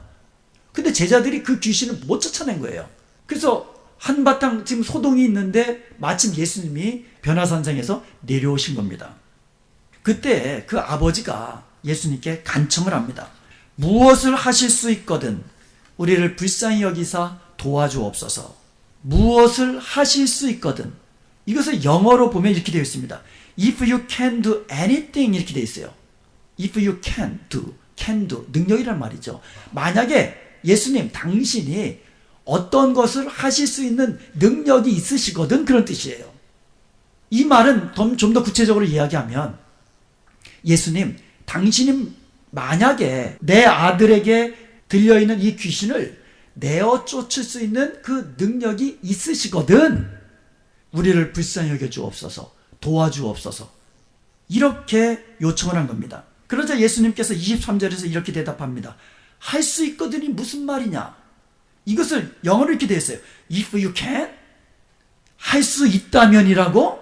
근데 제자들이 그 귀신을 못 쫓아낸 거예요. 그래서 한바탕 지금 소동이 있는데 마침 예수님이 변화산상에서 내려오신 겁니다. 그때 그 아버지가 예수님께 간청을 합니다. 무엇을 하실 수 있거든 우리를 불쌍히 여기사 도와주옵소서. 무엇을 하실 수 있거든. 이것을 영어로 보면 이렇게 되어 있습니다. If you can do anything 이렇게 되어 있어요. If you can do, 능력이란 말이죠. 만약에 예수님 당신이 어떤 것을 하실 수 있는 능력이 있으시거든, 그런 뜻이에요. 이 말은 좀 더 구체적으로 이야기하면 예수님 당신이 만약에 내 아들에게 들려있는 이 귀신을 내어 쫓을 수 있는 그 능력이 있으시거든 우리를 불쌍히 여겨 주옵소서, 도와주옵소서, 이렇게 요청을 한 겁니다. 그러자 예수님께서 23절에서 이렇게 대답합니다. 할 수 있거든이 무슨 말이냐? 이것을 영어로 이렇게 되어 있어요. If you can, 할 수 있다면이라고,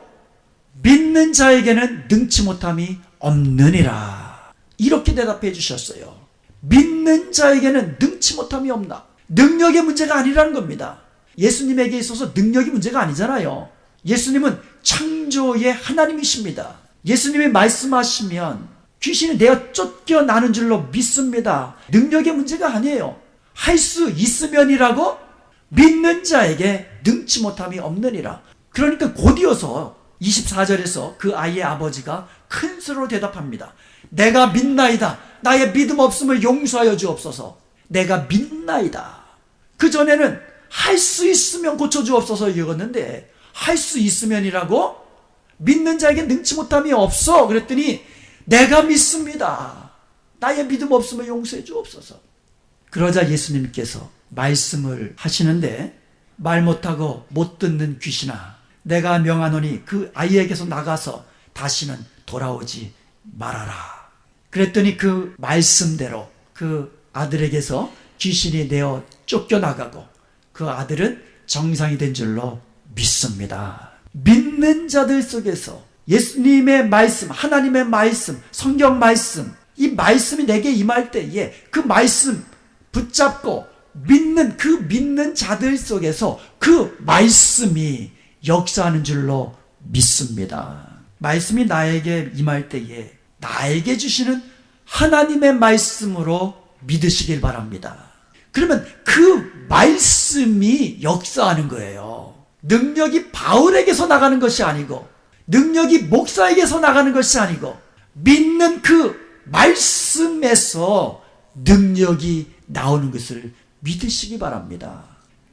믿는 자에게는 능치 못함이 없느니라. 이렇게 대답해 주셨어요. 믿는 자에게는 능치 못함이 없나? 능력의 문제가 아니라는 겁니다. 예수님에게 있어서 능력이 문제가 아니잖아요. 예수님은 창조의 하나님이십니다. 예수님이 말씀하시면 귀신이 내어 쫓겨나는 줄로 믿습니다. 능력의 문제가 아니에요. 할 수 있으면이라고, 믿는 자에게 능치 못함이 없느니라. 그러니까 곧이어서 24절에서 그 아이의 아버지가 큰 소리로 대답합니다. 내가 믿나이다. 나의 믿음 없음을 용서하여 주옵소서. 내가 믿나이다. 그 전에는 할 수 있으면 고쳐주옵소서 이었는데, 할 수 있으면이라고, 믿는 자에게 능치 못함이 없어. 그랬더니 내가 믿습니다. 나의 믿음 없음을 용서해 주옵소서. 그러자 예수님께서 말씀을 하시는데, 말 못하고 못 듣는 귀신아, 내가 명하노니 그 아이에게서 나가서 다시는 돌아오지 말아라. 그랬더니 그 말씀대로 그 아들에게서 귀신이 내어 쫓겨나가고 그 아들은 정상이 된 줄로 믿습니다. 믿는 자들 속에서 예수님의 말씀, 하나님의 말씀, 성경 말씀, 이 말씀이 내게 임할 때에 그 말씀 붙잡고 믿는 자들 속에서 그 말씀이 역사하는 줄로 믿습니다. 말씀이 나에게 임할 때에 나에게 주시는 하나님의 말씀으로 믿으시길 바랍니다. 그러면 그 말씀이 역사하는 거예요. 능력이 바울에게서 나가는 것이 아니고, 능력이 목사에게서 나가는 것이 아니고, 믿는 그 말씀에서 능력이 나오는 것을 믿으시기 바랍니다.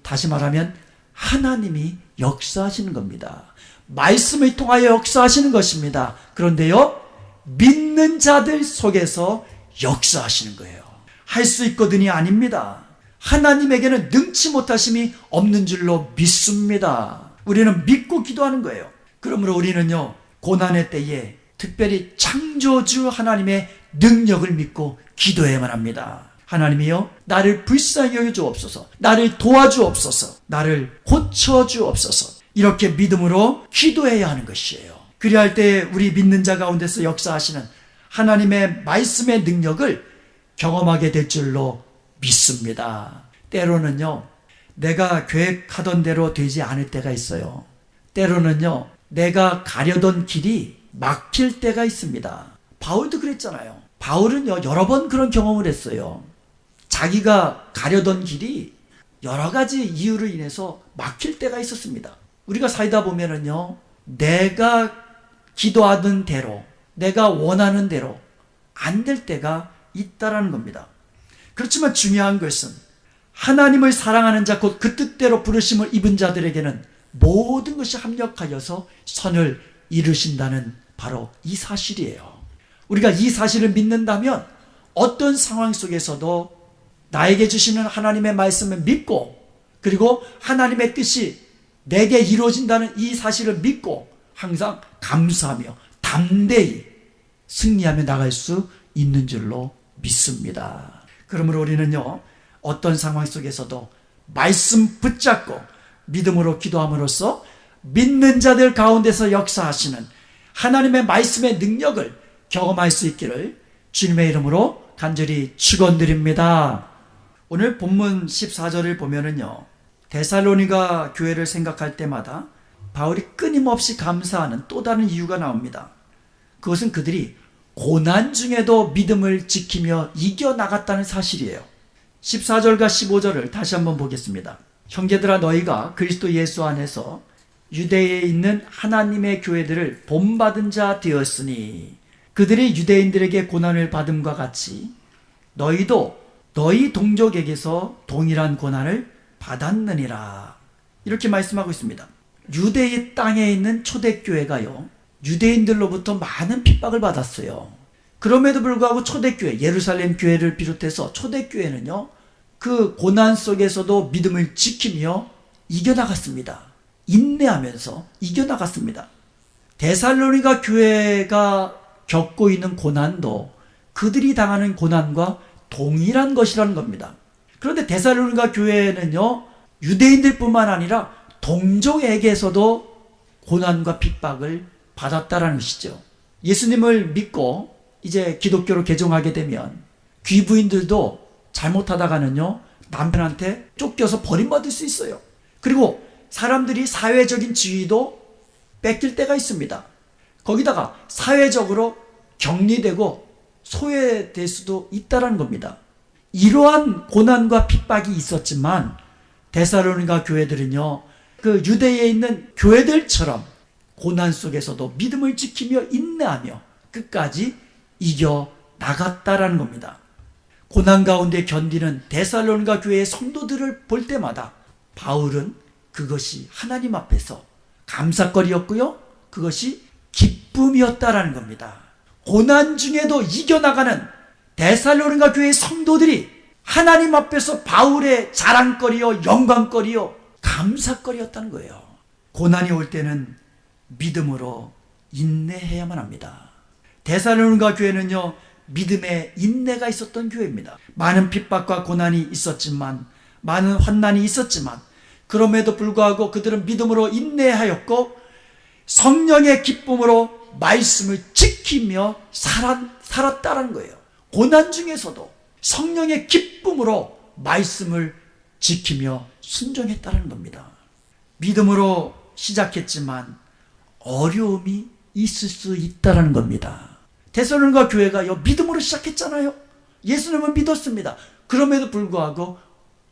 다시 말하면 하나님이 역사하시는 겁니다. 말씀을 통하여 역사하시는 것입니다. 그런데요, 믿는 자들 속에서 역사하시는 거예요. 할 수 있거든이 아닙니다. 하나님에게는 능치 못하심이 없는 줄로 믿습니다. 우리는 믿고 기도하는 거예요. 그러므로 우리는요, 고난의 때에 특별히 창조주 하나님의 능력을 믿고 기도해야만 합니다. 하나님이여, 나를 불쌍히 여겨 주옵소서, 나를 도와주옵소서, 나를 고쳐주옵소서, 이렇게 믿음으로 기도해야 하는 것이에요. 그리할 때 우리 믿는 자 가운데서 역사하시는 하나님의 말씀의 능력을 경험하게 될 줄로 믿습니다. 때로는요, 내가 계획하던 대로 되지 않을 때가 있어요. 때로는요, 내가 가려던 길이 막힐 때가 있습니다. 바울도 그랬잖아요. 바울은요, 여러 번 그런 경험을 했어요. 자기가 가려던 길이 여러 가지 이유로 인해서 막힐 때가 있었습니다. 우리가 살다 보면은요, 내가 기도하던 대로, 내가 원하는 대로 안 될 때가 있다라는 겁니다. 그렇지만 중요한 것은 하나님을 사랑하는 자, 곧 그 뜻대로 부르심을 입은 자들에게는 모든 것이 합력하여서 선을 이루신다는 바로 이 사실이에요. 우리가 이 사실을 믿는다면 어떤 상황 속에서도 나에게 주시는 하나님의 말씀을 믿고, 그리고 하나님의 뜻이 내게 이루어진다는 이 사실을 믿고 항상 감사하며 담대히 승리하며 나갈 수 있는 줄로 믿습니다. 그러므로 우리는요, 어떤 상황 속에서도 말씀 붙잡고 믿음으로 기도함으로써 믿는 자들 가운데서 역사하시는 하나님의 말씀의 능력을 경험할 수 있기를 주님의 이름으로 간절히 축원드립니다. 오늘 본문 14절을 보면은요, 데살로니가 교회를 생각할 때마다 바울이 끊임없이 감사하는 또 다른 이유가 나옵니다. 그것은 그들이 고난 중에도 믿음을 지키며 이겨나갔다는 사실이에요. 14절과 15절을 다시 한번 보겠습니다. 형제들아 너희가 그리스도 예수 안에서 유대에 있는 하나님의 교회들을 본받은 자 되었으니 그들이 유대인들에게 고난을 받음과 같이 너희도 너희 동족에게서 동일한 고난을 받았느니라. 이렇게 말씀하고 있습니다. 유대의 땅에 있는 초대교회가요, 유대인들로부터 많은 핍박을 받았어요. 그럼에도 불구하고 초대교회, 예루살렘 교회를 비롯해서 초대교회는요, 그 고난 속에서도 믿음을 지키며 이겨나갔습니다. 인내하면서 이겨나갔습니다. 데살로니가 교회가 겪고 있는 고난도 그들이 당하는 고난과 동일한 것이라는 겁니다. 그런데 데살로니가 교회는요, 유대인들뿐만 아니라 동족에게서도 고난과 핍박을 받았다라는 것이죠. 예수님을 믿고 이제 기독교로 개종하게 되면 귀부인들도 잘못하다가는요, 남편한테 쫓겨서 버림받을 수 있어요. 그리고 사람들이 사회적인 지위도 뺏길 때가 있습니다. 거기다가 사회적으로 격리되고 소외될 수도 있다는 겁니다. 이러한 고난과 핍박이 있었지만 데살로니가 교회들은요, 그 유대에 있는 교회들처럼 고난 속에서도 믿음을 지키며 인내하며 끝까지 이겨 나갔다라는 겁니다. 고난 가운데 견디는 데살로니가 교회의 성도들을 볼 때마다 바울은 그것이 하나님 앞에서 감사거리였고요, 그것이 기쁨이었다라는 겁니다. 고난 중에도 이겨나가는 데살로니가 교회의 성도들이 하나님 앞에서 바울의 자랑거리요, 영광거리요, 감사거리였다는 거예요. 고난이 올 때는 믿음으로 인내해야만 합니다. 데살로니가 교회는요, 믿음의 인내가 있었던 교회입니다. 많은 핍박과 고난이 있었지만, 많은 환난이 있었지만, 그럼에도 불구하고 그들은 믿음으로 인내하였고 성령의 기쁨으로 말씀을 지키며 살았다는 거예요. 고난 중에서도 성령의 기쁨으로 말씀을 지키며 순종했다는 겁니다. 믿음으로 시작했지만 어려움이 있을 수 있다는 겁니다. 데살로니가 교회가 믿음으로 시작했잖아요. 예수님은 믿었습니다. 그럼에도 불구하고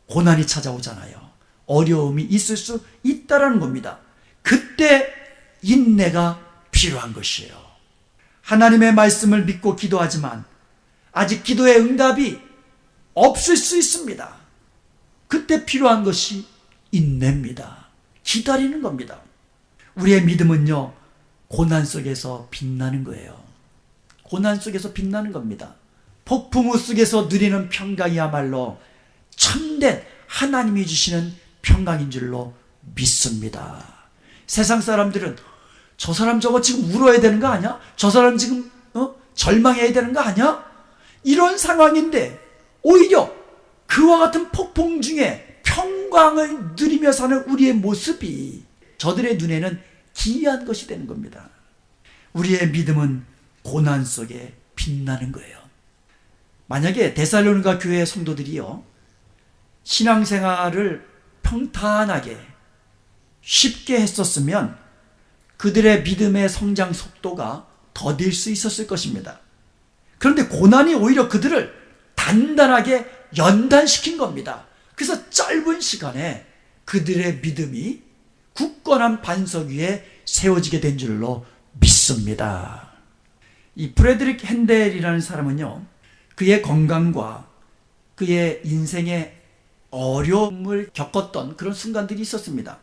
고난이 찾아오잖아요. 어려움이 있을 수 있다는 겁니다. 그때 인내가 필요한 것이에요. 하나님의 말씀을 믿고 기도하지만 아직 기도의 응답이 없을 수 있습니다. 그때 필요한 것이 인내입니다. 기다리는 겁니다. 우리의 믿음은요, 고난 속에서 빛나는 거예요. 고난 속에서 빛나는 겁니다. 폭풍우 속에서 누리는 평강이야말로 참된 하나님이 주시는 평강인 줄로 믿습니다. 세상 사람들은 저 사람 저거 지금 울어야 되는 거 아니야? 저 사람 지금 절망해야 되는 거 아니야? 이런 상황인데 오히려 그와 같은 폭풍 중에 평강을 누리며 사는 우리의 모습이 저들의 눈에는 기이한 것이 되는 겁니다. 우리의 믿음은 고난 속에 빛나는 거예요. 만약에 데살로니가 교회 성도들이요, 신앙생활을 평탄하게 쉽게 했었으면 그들의 믿음의 성장 속도가 더딜 수 있었을 것입니다. 그런데 고난이 오히려 그들을 단단하게 연단시킨 겁니다. 그래서 짧은 시간에 그들의 믿음이 굳건한 반석 위에 세워지게 된 줄로 믿습니다. 이 프레드릭 핸델이라는 사람은요, 그의 건강과 그의 인생의 어려움을 겪었던 그런 순간들이 있었습니다.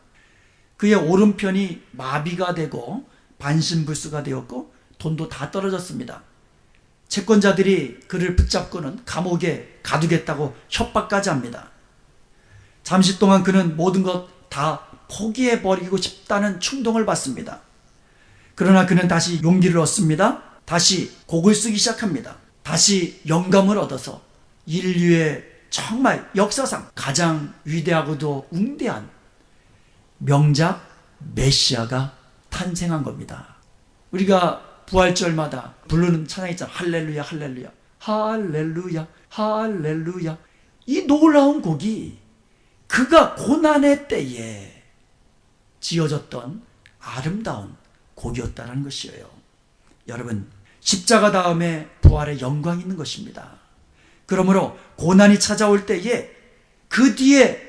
그의 오른편이 마비가 되고 반신불수가 되었고 돈도 다 떨어졌습니다. 채권자들이 그를 붙잡고는 감옥에 가두겠다고 협박까지 합니다. 잠시 동안 그는 모든 것 다 포기해버리고 싶다는 충동을 받습니다. 그러나 그는 다시 용기를 얻습니다. 다시 곡을 쓰기 시작합니다. 다시 영감을 얻어서 인류의 정말 역사상 가장 위대하고도 웅대한 명작 메시아가 탄생한 겁니다. 우리가 부활절마다 부르는 찬양이 있잖아요. 할렐루야 할렐루야 할렐루야 할렐루야. 이 놀라운 곡이 그가 고난의 때에 지어졌던 아름다운 곡이었다는 것이에요. 여러분, 십자가 다음에 부활의 영광이 있는 것입니다. 그러므로 고난이 찾아올 때에 그 뒤에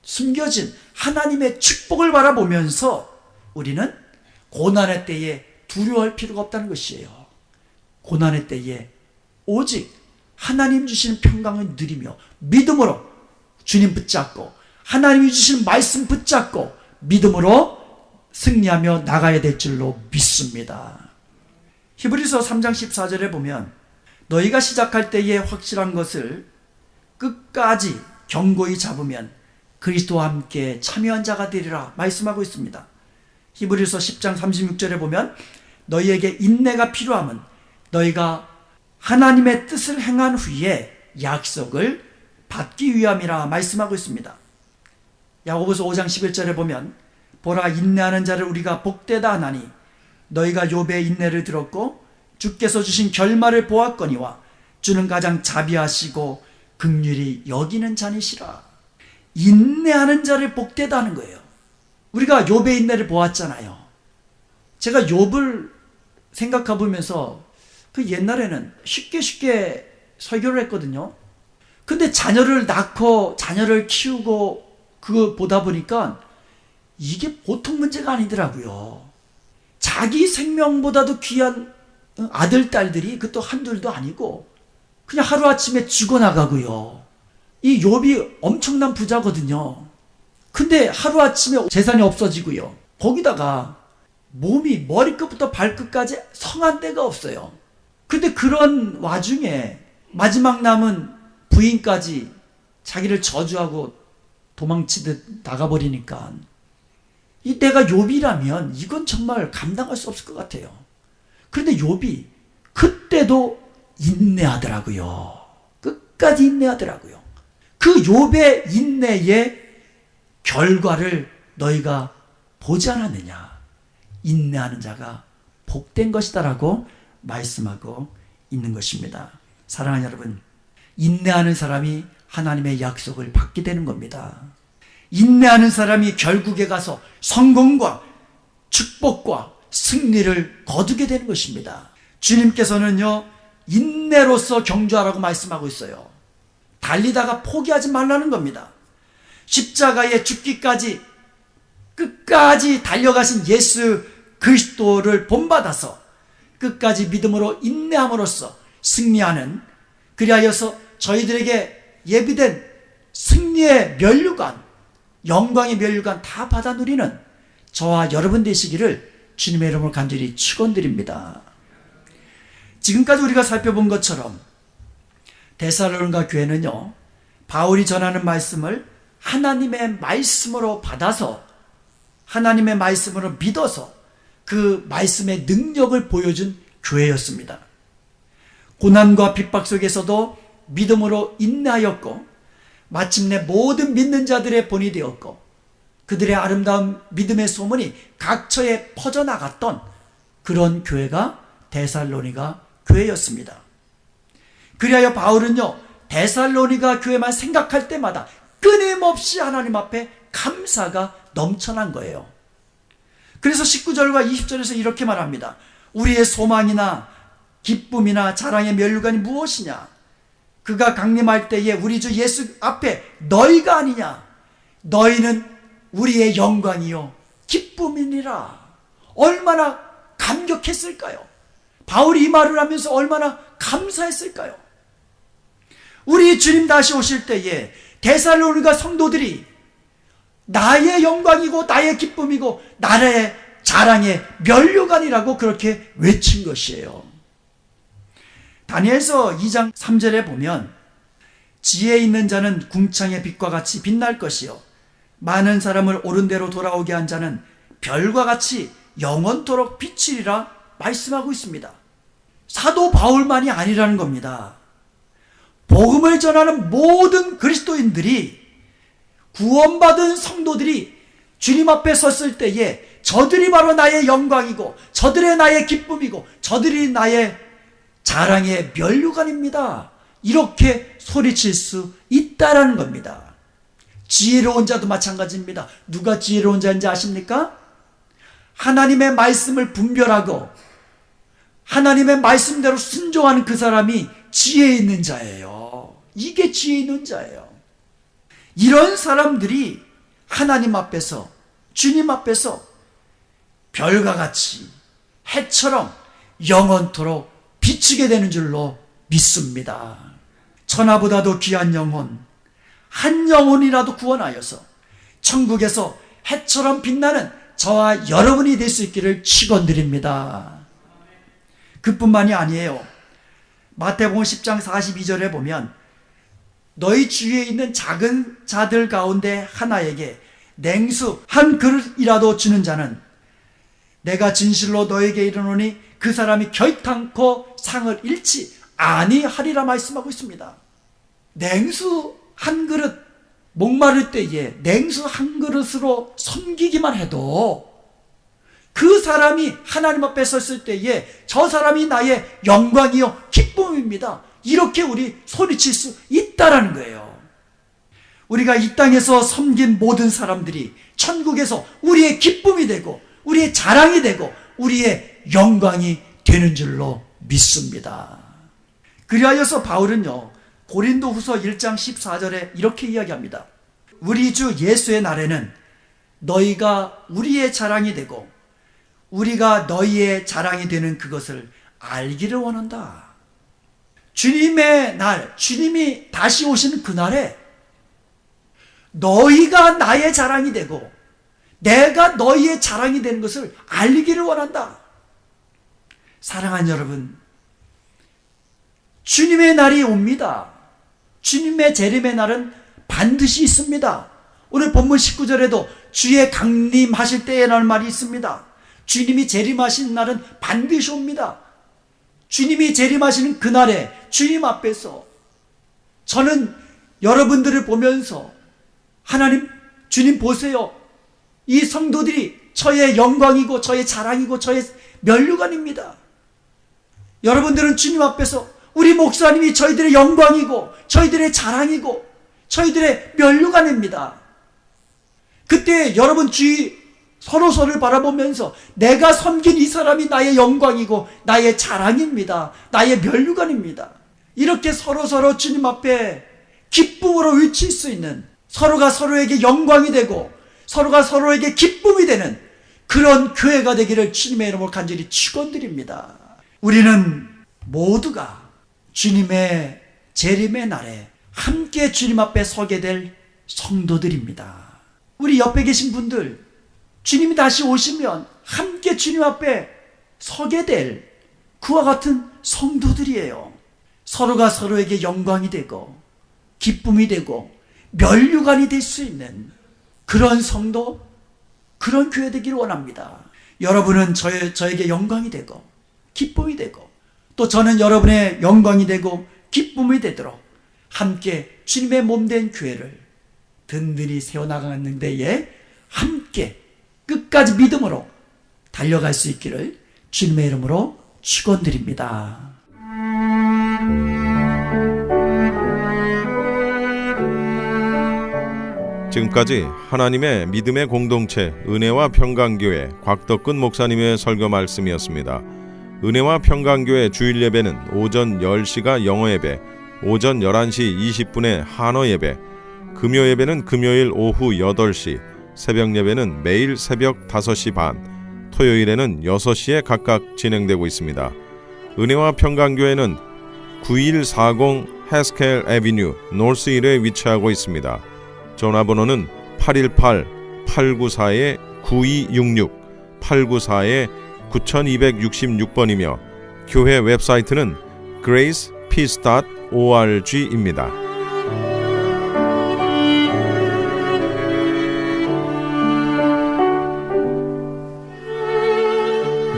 숨겨진 하나님의 축복을 바라보면서 우리는 고난의 때에 두려워할 필요가 없다는 것이에요. 고난의 때에 오직 하나님 주시는 평강을 누리며 믿음으로 주님 붙잡고 하나님이 주시는 말씀 붙잡고 믿음으로 승리하며 나가야 될 줄로 믿습니다. 히브리서 3장 14절에 보면 너희가 시작할 때에 확실한 것을 끝까지 견고히 잡으면 그리스도와 함께 참여한 자가 되리라 말씀하고 있습니다. 히브리서 10장 36절에 보면 너희에게 인내가 필요함은 너희가 하나님의 뜻을 행한 후에 약속을 받기 위함이라 말씀하고 있습니다. 야고보서 5장 11절에 보면 보라 인내하는 자를 우리가 복되다 하나니 너희가 욥의 인내를 들었고 주께서 주신 결말을 보았거니와 주는 가장 자비하시고 긍휼히 여기는 자니시라. 인내하는 자를 복되다 하는 거예요. 우리가 욥의 인내를 보았잖아요. 제가 욥을 생각해 보면서 그 옛날에는 쉽게 설교를 했거든요. 근데 자녀를 낳고 자녀를 키우고 그거 보다 보니까 이게 보통 문제가 아니더라고요. 자기 생명보다도 귀한 아들, 딸들이 그것도 한둘도 아니고 그냥 하루아침에 죽어나가고요. 이 욥이 엄청난 부자거든요. 근데 하루아침에 재산이 없어지고요. 거기다가 몸이 머리끝부터 발끝까지 성한 데가 없어요. 근데 그런 와중에 마지막 남은 부인까지 자기를 저주하고 도망치듯 나가버리니까 이 내가 욥이라면 이건 정말 감당할 수 없을 것 같아요. 그런데 욥이 그때도 인내하더라고요. 끝까지 인내하더라고요. 그 욥의 인내의 결과를 너희가 보지 않았느냐. 인내하는 자가 복된 것이다라고 말씀하고 있는 것입니다. 사랑하는 여러분, 인내하는 사람이 하나님의 약속을 받게 되는 겁니다. 인내하는 사람이 결국에 가서 성공과 축복과 승리를 거두게 되는 것입니다. 주님께서는요, 인내로서 경주하라고 말씀하고 있어요. 달리다가 포기하지 말라는 겁니다. 십자가에 죽기까지 끝까지 달려가신 예수 그리스도를 본받아서 끝까지 믿음으로 인내함으로써 승리하는, 그리하여서 저희들에게 예비된 승리의 면류관, 영광의 면류관 다 받아 누리는 저와 여러분 되시기를 주님의 이름으로 간절히 축원드립니다. 지금까지 우리가 살펴본 것처럼 데살로니가 교회는요, 바울이 전하는 말씀을 하나님의 말씀으로 받아서 하나님의 말씀으로 믿어서 그 말씀의 능력을 보여준 교회였습니다. 고난과 핍박 속에서도 믿음으로 인내하였고 마침내 모든 믿는 자들의 본이 되었고 그들의 아름다운 믿음의 소문이 각처에 퍼져나갔던 그런 교회가 데살로니가 교회였습니다. 그리하여 바울은요, 데살로니가 교회만 생각할 때마다 끊임없이 하나님 앞에 감사가 넘쳐난 거예요. 그래서 19절과 20절에서 이렇게 말합니다. 우리의 소망이나 기쁨이나 자랑의 면류관이 무엇이냐? 그가 강림할 때에 우리 주 예수 앞에 너희가 아니냐? 너희는 우리의 영광이요 기쁨이니라. 얼마나 감격했을까요? 바울이 이 말을 하면서 얼마나 감사했을까요? 우리 주님 다시 오실 때에 데살로니가 성도들이 나의 영광이고 나의 기쁨이고 나의 자랑의 면류관이라고 그렇게 외친 것이에요. 다니엘서 2장 3절에 보면 지혜 있는 자는 궁창의 빛과 같이 빛날 것이요 많은 사람을 옳은 대로 돌아오게 한 자는 별과 같이 영원토록 비치리라 말씀하고 있습니다. 사도 바울만이 아니라는 겁니다. 복음을 전하는 모든 그리스도인들이, 구원받은 성도들이 주님 앞에 섰을 때에 저들이 바로 나의 영광이고 저들의 나의 기쁨이고 저들이 나의 자랑의 면류관입니다. 이렇게 소리칠 수 있다라는 겁니다. 지혜로운 자도 마찬가지입니다. 누가 지혜로운 자인지 아십니까? 하나님의 말씀을 분별하고 하나님의 말씀대로 순종하는 그 사람이 지혜 있는 자예요. 이게 지혜 있는 자예요. 이런 사람들이 하나님 앞에서, 주님 앞에서 별과 같이 해처럼 영원토록 비추게 되는 줄로 믿습니다. 천하보다도 귀한 영혼, 한 영혼이라도 구원하여서 천국에서 해처럼 빛나는 저와 여러분이 될 수 있기를 축원드립니다. 그뿐만이 아니에요. 마태복음 10장 42절에 보면 너희 주위에 있는 작은 자들 가운데 하나에게 냉수 한 그릇이라도 주는 자는 내가 진실로 너에게 이르노니 그 사람이 결탄코 상을 잃지 아니하리라 말씀하고 있습니다. 냉수 한 그릇, 목마를 때에 냉수 한 그릇으로 섬기기만 해도 그 사람이 하나님 앞에 섰을 때에 저 사람이 나의 영광이요 기쁨입니다. 이렇게 우리 소리칠 수 있다라는 거예요. 우리가 이 땅에서 섬긴 모든 사람들이 천국에서 우리의 기쁨이 되고 우리의 자랑이 되고 우리의 영광이 되는 줄로 믿습니다. 그리하여서 바울은요, 고린도후서 1장 14절에 이렇게 이야기합니다. 우리 주 예수의 날에는 너희가 우리의 자랑이 되고 우리가 너희의 자랑이 되는 그것을 알기를 원한다. 주님의 날, 주님이 다시 오시는 그날에 너희가 나의 자랑이 되고 내가 너희의 자랑이 되는 것을 알기를 원한다. 사랑하는 여러분, 주님의 날이 옵니다. 주님의 재림의 날은 반드시 있습니다. 오늘 본문 19절에도 주의 강림하실 때에라는 말이 있습니다. 주님이 재림하시는 날은 반드시 옵니다. 주님이 재림하시는 그날에 주님 앞에서 저는 여러분들을 보면서 하나님, 주님 보세요. 이 성도들이 저의 영광이고 저의 자랑이고 저의 면류관입니다. 여러분들은 주님 앞에서 우리 목사님이 저희들의 영광이고 저희들의 자랑이고 저희들의 면류관입니다. 그때 여러분 주위 서로서로를 바라보면서 내가 섬긴 이 사람이 나의 영광이고 나의 자랑입니다. 나의 면류관입니다. 이렇게 서로서로 주님 앞에 기쁨으로 외칠 수 있는, 서로가 서로에게 영광이 되고 서로가 서로에게 기쁨이 되는 그런 교회가 되기를 주님의 이름으로 간절히 축원드립니다. 우리는 모두가 주님의 재림의 날에 함께 주님 앞에 서게 될 성도들입니다. 우리 옆에 계신 분들, 주님이 다시 오시면 함께 주님 앞에 서게 될 그와 같은 성도들이에요. 서로가 서로에게 영광이 되고 기쁨이 되고 면류관이 될 수 있는 그런 성도, 그런 교회 되기를 원합니다. 여러분은 저에게 영광이 되고 기쁨이 되고 또 저는 여러분의 영광이 되고 기쁨이 되도록 함께 주님의 몸된 교회를 든든히 세워나가는 데에 함께 끝까지 믿음으로 달려갈 수 있기를 주님의 이름으로 축원드립니다. 지금까지 하나님의 믿음의 공동체 은혜와 평강교회 곽덕근 목사님의 설교 말씀이었습니다. 은혜와 평강교회 주일 예배는 오전 10시가 영어 예배, 오전 11시 20분에 한어 예배, 금요 예배는 금요일 오후 8시, 새벽 예배는 매일 새벽 5시 반, 토요일에는 6시에 각각 진행되고 있습니다. 은혜와 평강교회는 9140 해스켈 애비뉴 노스 1에 위치하고 있습니다. 전화번호는 818-894-9266, 894-9266번이며 교회 웹사이트는 gracepeace.org입니다.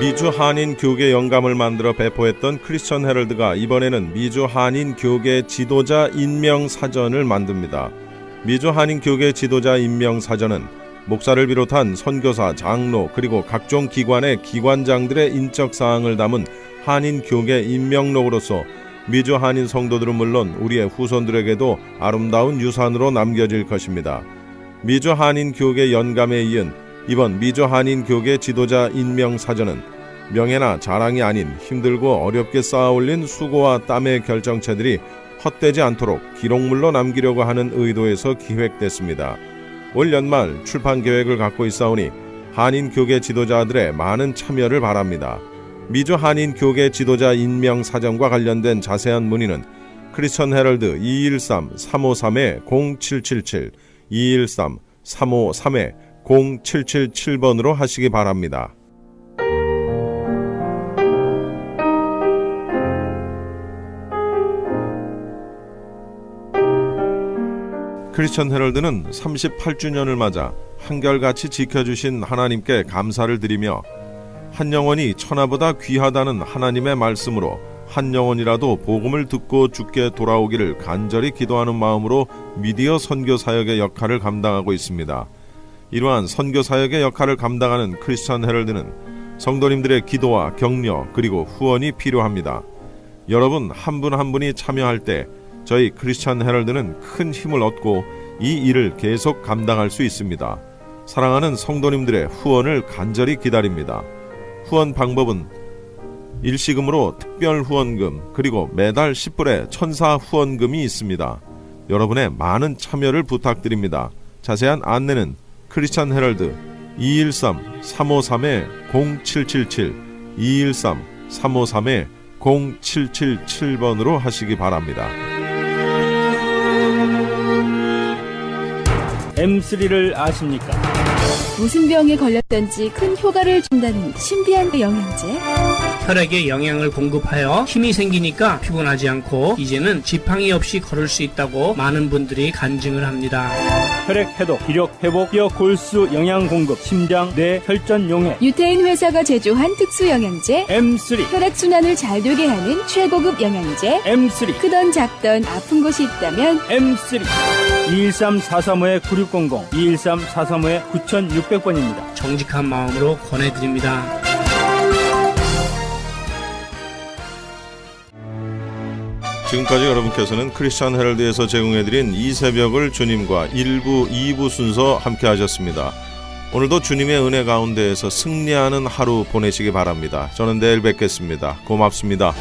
미주 한인 교계 영감을 만들어 배포했던 크리스천 헤럴드가 이번에는 미주 한인 교계 지도자 임명 사전을 만듭니다. 미주 한인 교계 지도자 임명 사전은 목사를 비롯한 선교사, 장로 그리고 각종 기관의 기관장들의 인적 사항을 담은 한인 교계 임명록으로서 미주 한인 성도들은 물론 우리의 후손들에게도 아름다운 유산으로 남겨질 것입니다. 미주 한인 교계 연감에 이은 이번 미주 한인 교계 지도자 임명 사전은 명예나 자랑이 아닌 힘들고 어렵게 쌓아올린 수고와 땀의 결정체들이 헛되지 않도록 기록물로 남기려고 하는 의도에서 기획됐습니다. 올 연말 출판 계획을 갖고 있사오니 한인 교계 지도자들의 많은 참여를 바랍니다. 미주 한인 교계 지도자 임명 사정과 관련된 자세한 문의는 크리스천 헤럴드 213-353-0777 213-353-0777번으로 하시기 바랍니다. 크리스천 헤럴드는 38주년을 맞아 한결같이 지켜주신 하나님께 감사를 드리며 한 영혼이 천하보다 귀하다는 하나님의 말씀으로 한 영혼이라도 복음을 듣고 주께 돌아오기를 간절히 기도하는 마음으로 미디어 선교 사역의 역할을 감당하고 있습니다. 이러한 선교 사역의 역할을 감당하는 크리스천 헤럴드는 성도님들의 기도와 격려 그리고 후원이 필요합니다. 여러분 한 분 한 분이 참여할 때 저희 크리스천 헤럴드는 큰 힘을 얻고 이 일을 계속 감당할 수 있습니다. 사랑하는 성도님들의 후원을 간절히 기다립니다. 후원 방법은 일시금으로 특별 후원금 그리고 매달 10불의 천사 후원금이 있습니다. 여러분의 많은 참여를 부탁드립니다. 자세한 안내는 크리스천 헤럴드 213-353-0777 213-353-0777번으로 하시기 바랍니다. M3를 아십니까? 무슨 병에 걸렸던지 큰 효과를 준다는 신비한 영양제. 혈액에 영양을 공급하여 힘이 생기니까 피곤하지 않고 이제는 지팡이 없이 걸을 수 있다고 많은 분들이 간증을 합니다. 혈액 해독, 기력 회복, 뼈 골수 영양 공급, 심장, 뇌, 혈전 용해. 유태인 회사가 제조한 특수 영양제. M3, 혈액 순환을 잘 되게 하는 최고급 영양제. M3, 크던 작던 아픈 곳이 있다면 M3. 213-435-9600, 213-435-9600번입니다. 정직한 마음으로 권해드립니다. 지금까지 여러분께서는 크리스천 헤럴드에서 제공해드린 이 새벽을 주님과 1부, 2부 순서 함께 하셨습니다. 오늘도 주님의 은혜 가운데에서 승리하는 하루 보내시기 바랍니다. 저는 내일 뵙겠습니다. 고맙습니다.